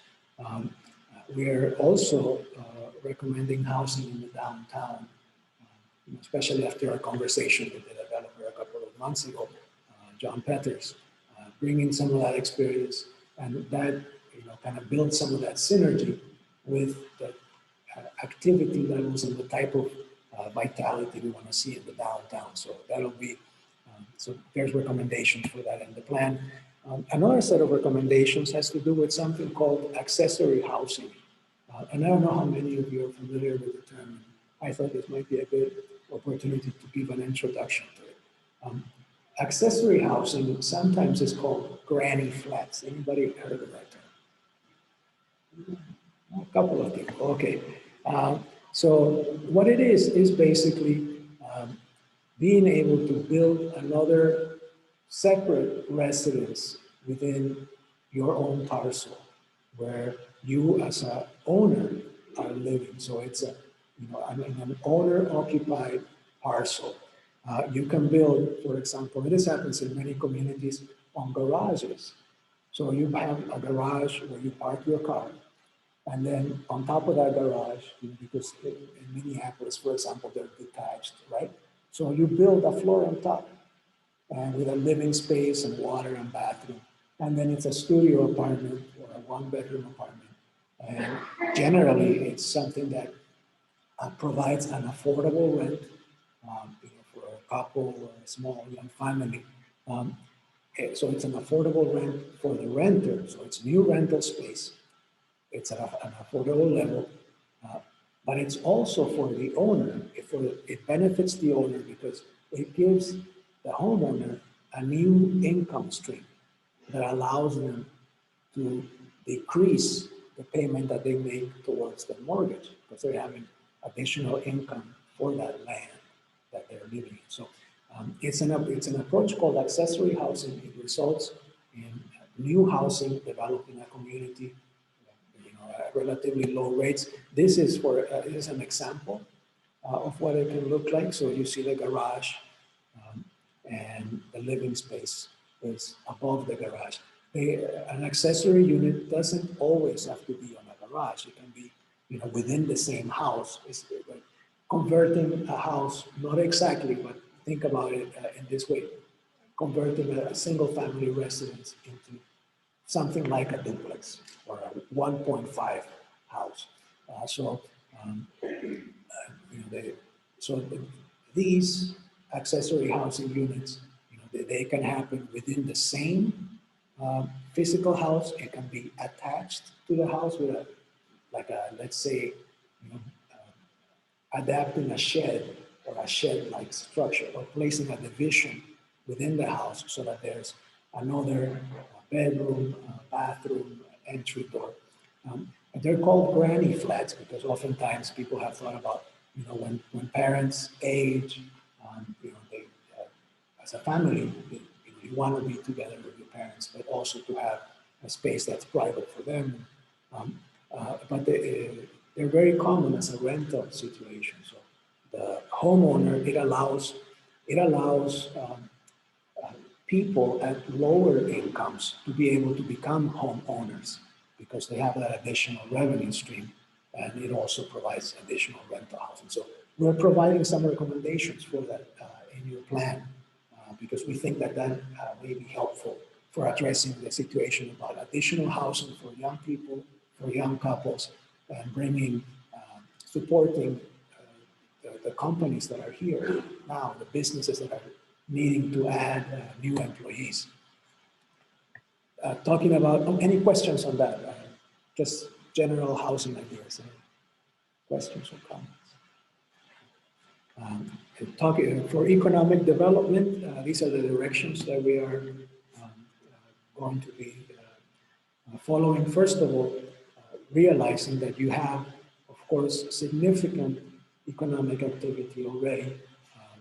We're also recommending housing in the downtown, especially after our conversation with the developer a couple of months ago, John Peters, bringing some of that experience and that kind of build some of that synergy with the activity levels and the type of vitality we want to see in the downtown. So that'll be, so there's recommendations for that in the plan. Another set of recommendations has to do with something called accessory housing. And I don't know how many of you are familiar with the term. I thought this might be a good opportunity to give an introduction to it. Accessory housing sometimes is called granny flats. Anybody heard of that term? A couple of people, okay. So what it is basically being able to build another separate residence within your own parcel where you as an owner are living. So it's an owner-occupied parcel. You can build, for example, this happens in many communities on garages. So you have a garage where you park your car. And then on top of that garage, because in Minneapolis, for example, they're detached, right? So you build a floor on top and with a living space and water and bathroom. And then it's a studio apartment or a one-bedroom apartment. And generally, it's something that provides an affordable rent for a couple or a small young family. So it's an affordable rent for the renter. So it's new rental space. It's at an affordable level, but it's also for the owner. It benefits the owner because it gives the homeowner a new income stream. that allows them to decrease the payment that they make towards the mortgage because they're having additional income for that land that they're living in. So it's an approach called accessory housing. It results in new housing developed in a community, at relatively low rates. This is is an example of what it can look like. So you see the garage and the living space is above the garage. An accessory unit doesn't always have to be on a garage. It can be, within the same house. It's like converting a house, not exactly, but think about it in this way: converting a single-family residence into something like a duplex or a 1.5 house. These accessory housing units, they can happen within the same physical house. It can be attached to the house with let's say, adapting a shed or a shed-like structure, or placing a division within the house so that there's another bedroom, bathroom, entry door. And they're called granny flats because oftentimes people have thought about, when parents age, they, as a family, you want to be together with your parents, but also to have a space that's private for them. But they're very common as a rental situation. So the homeowner, it allows people at lower incomes to be able to become homeowners because they have that additional revenue stream, and it also provides additional rental housing. So we're providing some recommendations for that in your plan because we think that may be helpful for addressing the situation about additional housing for young people, for young couples, and supporting the companies that are here now, the businesses that are needing to add new employees. Talking about, any questions on that? Just general housing ideas. Any questions or comments? For economic development, these are the directions that we are going to be following. First of all, realizing that you have, of course, significant economic activity already.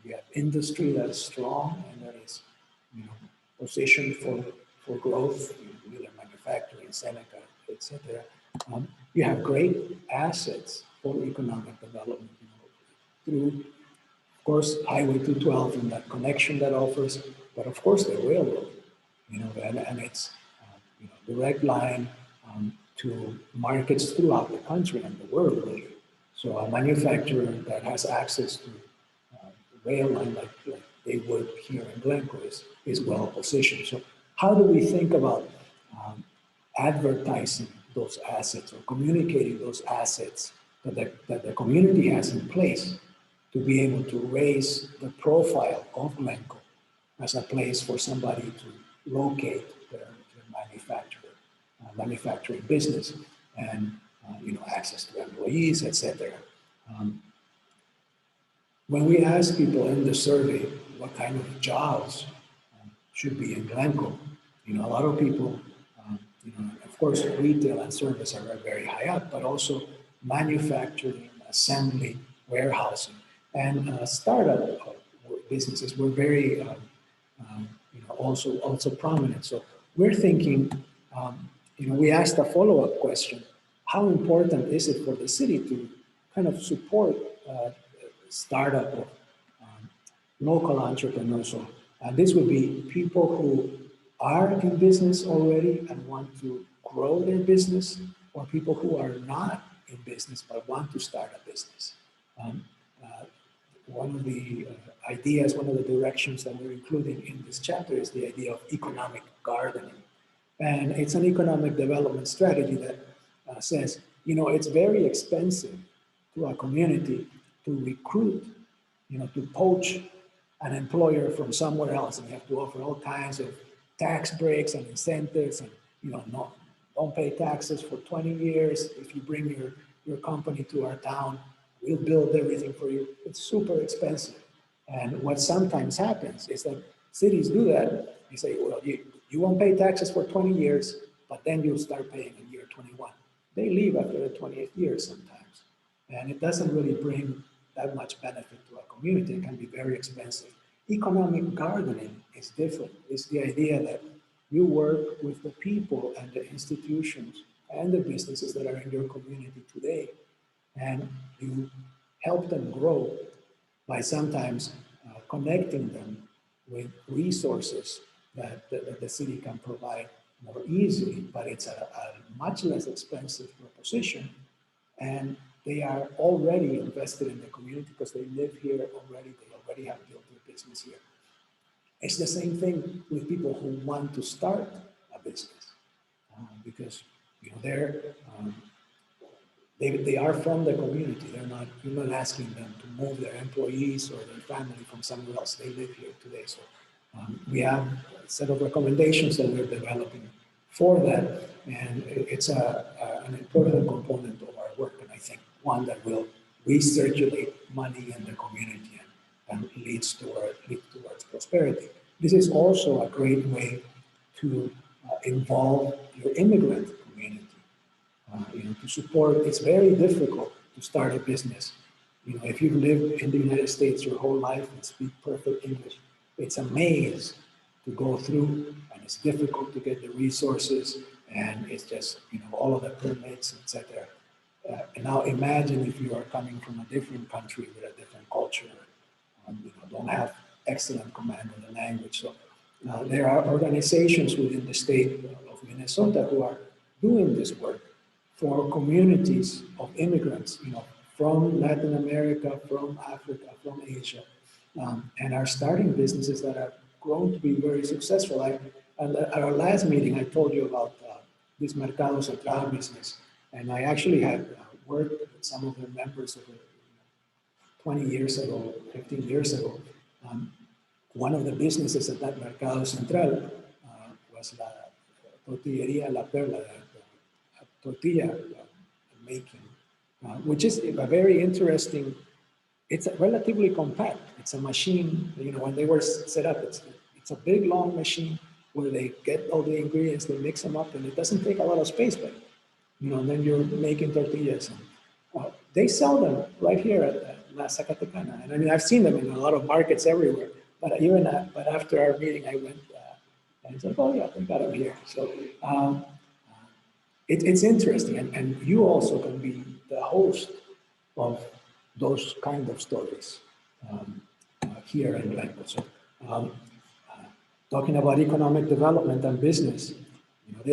We have industry that is strong and that is, positioned for growth, whether manufacturing, Seneca, etc. You have great assets for economic development, through, of course, Highway 212 and that connection that offers, but of course the railroad, and it's direct line to markets throughout the country and the world, really. So a manufacturer that has access to rail line like they would here in Glencoe is well positioned. So how do we think about advertising those assets or communicating those assets that the community has in place to be able to raise the profile of Glencoe as a place for somebody to locate their manufacturing business and access to employees, etc. When we ask people in the survey what kind of jobs should be in Glencoe, a lot of people, of course, retail and service are very high up, but also manufacturing, assembly, warehousing, and startup businesses were very, also prominent. So we're thinking, we asked a follow-up question: how important is it for the city to kind of support startup of local entrepreneurs? So this would be people who are in business already and want to grow their business, or people who are not in business but want to start a business. One of the ideas, one of the directions that we're including in this chapter is the idea of economic gardening. And it's an economic development strategy that says, it's very expensive to a community to recruit, to poach an employer from somewhere else, and you have to offer all kinds of tax breaks and incentives, and don't pay taxes for 20 years. If you bring your company to our town, we'll build everything for you. It's super expensive. And what sometimes happens is that cities do that. You say, well, you You won't pay taxes for 20 years, but then you'll start paying in year 21. They leave after the 20th year sometimes. And it doesn't really bring that much benefit to a community. It can be very expensive. Economic gardening is different. It's the idea that you work with the people and the institutions and the businesses that are in your community today, and you help them grow by sometimes connecting them with resources that the city can provide more easily, but it's a much less expensive proposition. And they are already invested in the community because they live here already, they already have built their business here. It's the same thing with people who want to start a business because they are from the community. You're not asking them to move their employees or their family from somewhere else. They live here today. So we have a set of recommendations that we're developing for that, and it's an important component of our work, and I think one that will recirculate money in the community and lead towards prosperity. This is also a great way to involve your immigrant community. To support, it's very difficult to start a business. If you've lived in the United States your whole life and speak perfect English, it's a maze to go through, and it's difficult to get the resources, and it's just, all of the permits, etc. And now imagine if you are coming from a different country with a different culture, don't have excellent command of the language. So there are organizations within the state of Minnesota who are doing this work for communities of immigrants, from Latin America, from Africa, from Asia, and are starting businesses that have grown to be very successful. And at our last meeting, I told you about this Mercado Central business, and I actually had worked with some of the members of it 20 years ago, 15 years ago. One of the businesses at that Mercado Central was La Tortillería La Perla, tortilla making, which is a very interesting, it's relatively compact. It's a machine, when they were set up, it's a big, long machine where they get all the ingredients, they mix them up, and it doesn't take a lot of space, but, and then you're making tortillas. And, they sell them right here at La Zacatecana. And I mean, I've seen them in a lot of markets everywhere, but but after our meeting, I went, and I said, oh yeah, they got them here. So, it's interesting, and you also can be the host of those kind of stories here in Glencoe. So, talking about economic development and business,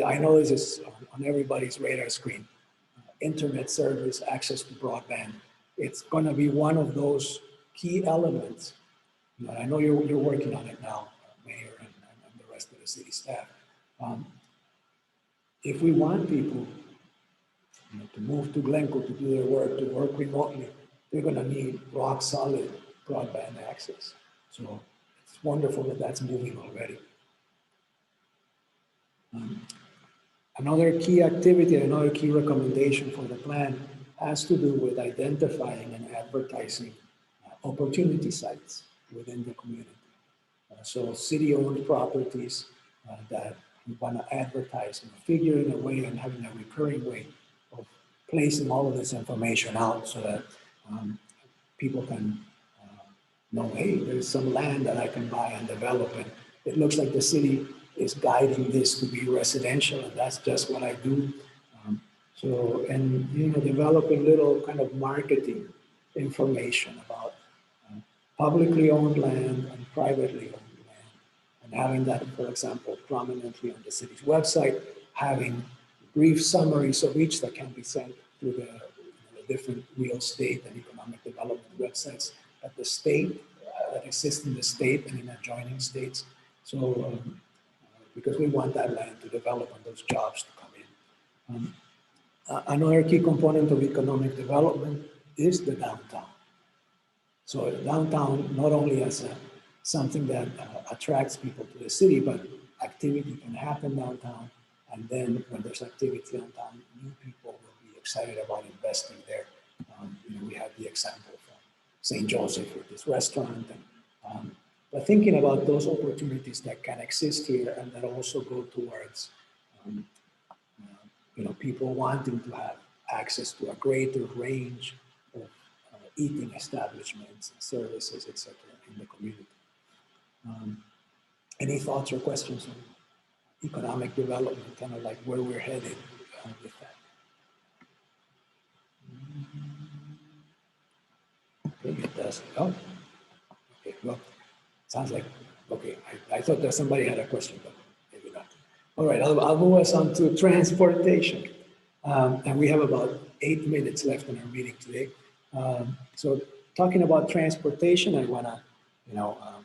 I know this is on everybody's radar screen. Internet service, access to broadband. It's going to be one of those key elements. I know you're working on it now, Mayor and the rest of the city staff. If we want people to move to Glencoe to do their work, to work remotely, they're going to need rock solid broadband access. So it's wonderful that that's moving already. Another key activity, another key recommendation for the plan has to do with identifying and advertising opportunity sites within the community. So city-owned properties that we want to advertise and figuring a way and having a recurring way of placing all of this information out so that people can know, hey, there's some land that I can buy and develop, and it looks like the city is guiding this to be residential, and that's just what I do. Developing little kind of marketing information about publicly owned land and privately owned land, and having that, for example, prominently on the city's website, having brief summaries of each that can be sent to the different real estate and economic development websites at the state, that exist in the state and in adjoining states. So, because we want that land to develop and those jobs to come in. Another key component of economic development is the downtown. So downtown, not only as something that attracts people to the city, but activity can happen downtown. And then when there's activity downtown, new people will be excited about investing there. We had the example from St. Joseph with this restaurant, and but thinking about those opportunities that can exist here and that also go towards, um, people wanting to have access to a greater range of eating establishments and services, etc., in the community. Any thoughts or questions on economic development, kind of like where we're headed with that? Okay, it does. Oh, okay, well, sounds like, okay, I thought that somebody had a question, but maybe not. All right, I'll move us on to transportation. And we have about 8 minutes left in our meeting today. So talking about transportation, I wanna,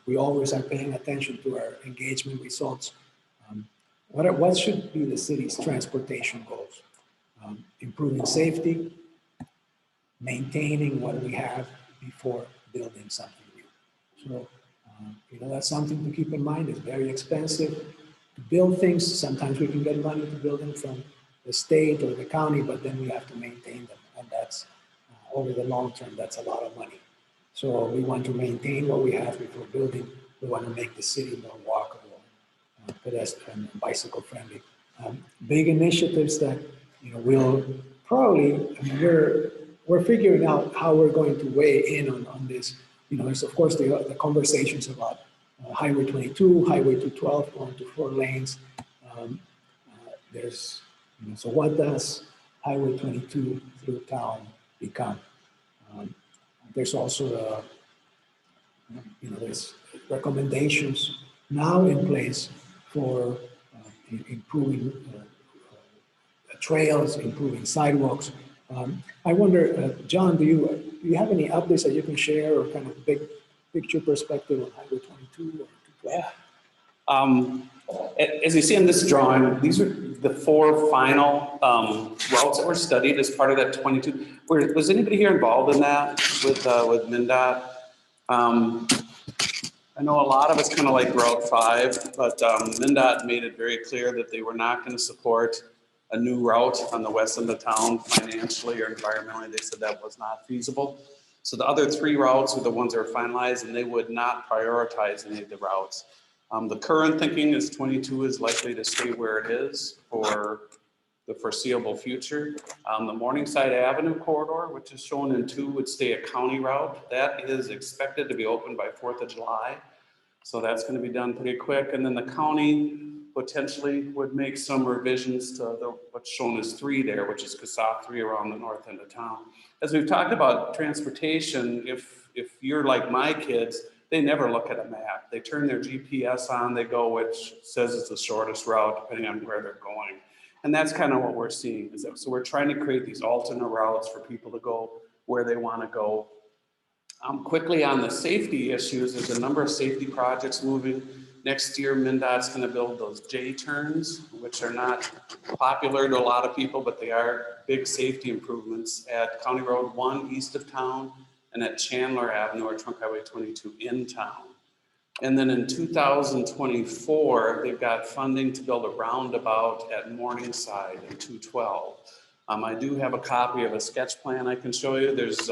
we always are paying attention to our engagement results. What should be the city's transportation goals? Improving safety, maintaining what we have before building something new. So, that's something to keep in mind. It's very expensive to build things. Sometimes we can get money to build them from the state or the county, but then we have to maintain them. And that's, over the long term, that's a lot of money. So we want to maintain what we have before building. We want to make the city more walkable, pedestrian, and bicycle friendly. Big initiatives that, will probably, we're figuring out how we're going to weigh in on this. There's of course the conversations about Highway 22, Highway 212 going to 4 lanes. There's, so what does Highway 22 through town become? There's also, there's recommendations now in place for improving trails, improving sidewalks. I wonder, John, do you have any updates that you can share, or kind of big picture perspective on Highway 22 or 212? As you see in this drawing, these are the 4 final routes that were studied as part of that 22. Was anybody here involved in that with MnDOT? I know a lot of it's kind of like Route 5, but MnDOT made it very clear that they were not going to support a new route on the west end of town financially or environmentally. They said that was not feasible. So the other 3 routes were the ones that were finalized, and they would not prioritize any of the routes. The current thinking is 22 is likely to stay where it is for the foreseeable future. The Morningside Avenue corridor, which is shown in 2, would stay a county route. That is expected to be open by 4th of July. So that's going to be done pretty quick. And then the county potentially would make some revisions to what's shown as 3 there, which is CASA 3 around the north end of town. As we've talked about transportation, if you're like my kids, they never look at a map. They turn their GPS on, they go which says it's the shortest route depending on where they're going. And that's kind of what we're seeing. So we're trying to create these alternate routes for people to go where they want to go. Quickly on the safety issues, there's a number of safety projects moving. Next year, MnDOT's going to build those J-turns, which are not popular to a lot of people, but they are big safety improvements at County Road 1 east of town and at Chandler Avenue or Trunk Highway 22 in town. And then in 2024, they've got funding to build a roundabout at Morningside in 212. I do have a copy of a sketch plan I can show you. There's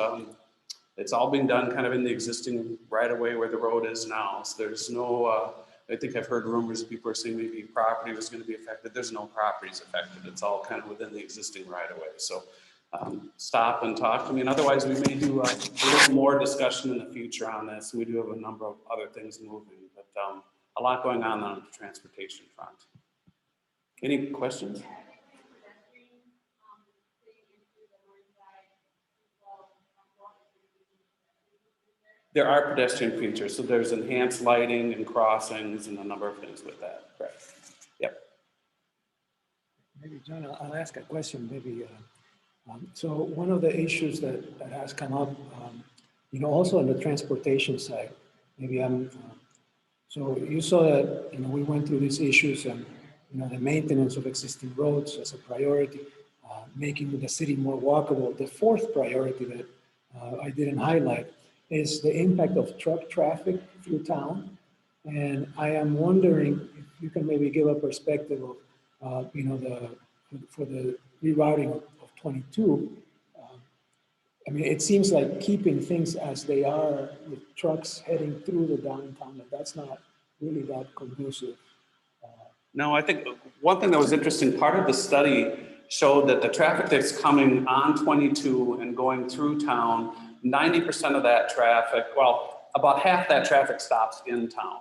it's all being done kind of in the existing right-of-way where the road is now. So there's no, I think I've heard rumors that people are saying maybe property was going to be affected. There's no properties affected. It's all kind of within the existing right-of-way. So stop and talk to me. And otherwise, we may do a little more discussion in the future on this. We do have a number of other things moving, but a lot going on the transportation front. Any questions? There are pedestrian features, so there's enhanced lighting and crossings and a number of things with that. Correct. Yep. Maybe, John, I'll ask a question. Maybe. So one of the issues that has come up, also on the transportation side, maybe so you saw that, we went through these issues and, the maintenance of existing roads as a priority, making the city more walkable. The 4th priority that I didn't highlight is the impact of truck traffic through town. And I am wondering if you can maybe give a perspective of, for the rerouting of 22, I mean, it seems like keeping things as they are with trucks heading through the downtown, that's not really that conducive. No, I think one thing that was interesting, part of the study showed that the traffic that's coming on 22 and going through town, 90% of that traffic, well, about half that traffic stops in town.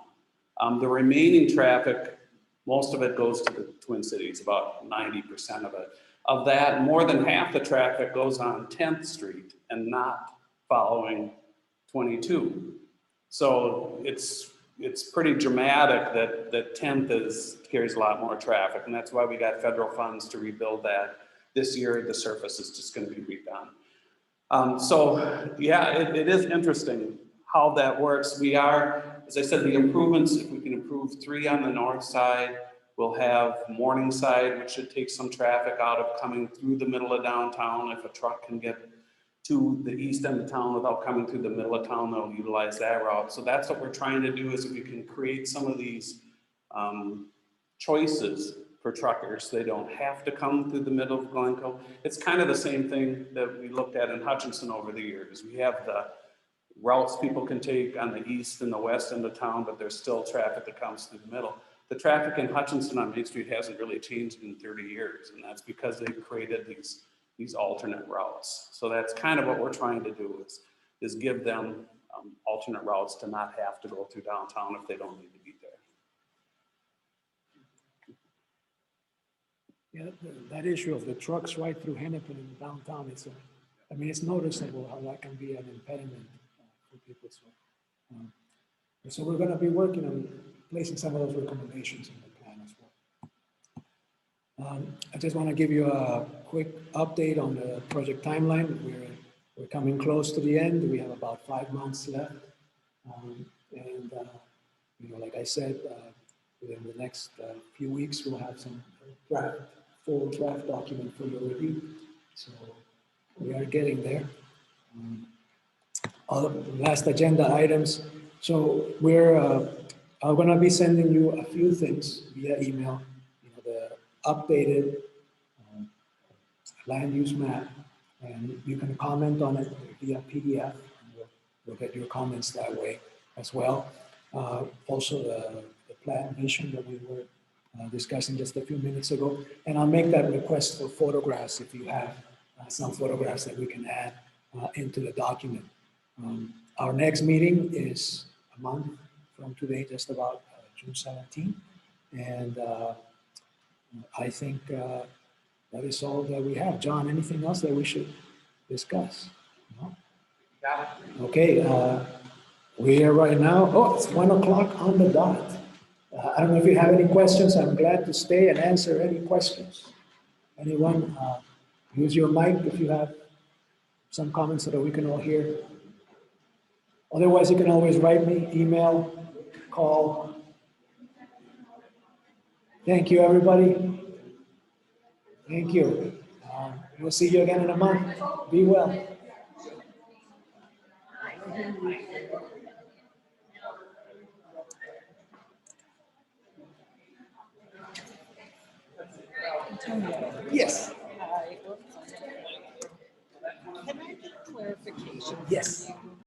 The remaining traffic, most of it goes to the Twin Cities, about 90% of it. Of that, more than half the traffic goes on 10th Street and not following 22. So it's pretty dramatic that 10th carries a lot more traffic, and that's why we got federal funds to rebuild that. This year, the surface is just going to be redone. So yeah, it is interesting how that works. We are, as I said, the improvements, if we can improve 3 on the north side, we'll have Morningside, which should take some traffic out of coming through the middle of downtown. If a truck can get to the east end of town without coming through the middle of town, they'll utilize that route. So that's what we're trying to do, is we can create some of these choices for truckers. They don't have to come through the middle of Glencoe. It's kind of the same thing that we looked at in Hutchinson over the years. We have the routes people can take on the east and the west end of town, but there's still traffic that comes through the middle. The traffic in Hutchinson on Main Street hasn't really changed in 30 years, and that's because they've created these alternate routes. So that's kind of what we're trying to do, is give them alternate routes to not have to go through downtown if they don't need to be there. Yeah, that issue of the trucks right through Hennepin and downtown, I mean, it's noticeable how that can be an impediment for people. So we're going to be working on placing some of those recommendations in the plan as well. I just want to give you a quick update on the project timeline. We're coming close to the end. We have about 5 months left. You know, like I said, within the next few weeks, we'll have some full draft document for your review. So we are getting there. All of the last agenda items. So I'm going to be sending you a few things via email. You know, the updated land use map, and you can comment on it via PDF. And we'll get your comments that way as well. Also, the plan vision that we were discussing just a few minutes ago, and I'll make that request for photographs if you have some photographs that we can add into the document. Our next meeting is a month from today, just about June 17th, and I think that is all that we have. John, anything else that we should discuss? No? Okay, we are right now, it's 1 o'clock on the dot. I don't know if you have any questions. I'm glad to stay and answer any questions. Anyone, use your mic if you have some comments so that we can all hear. Otherwise, you can always write me, email, call. Thank you, everybody. Thank you. We'll see you again in a month. Be well. Yes. Can I get clarification? Yes.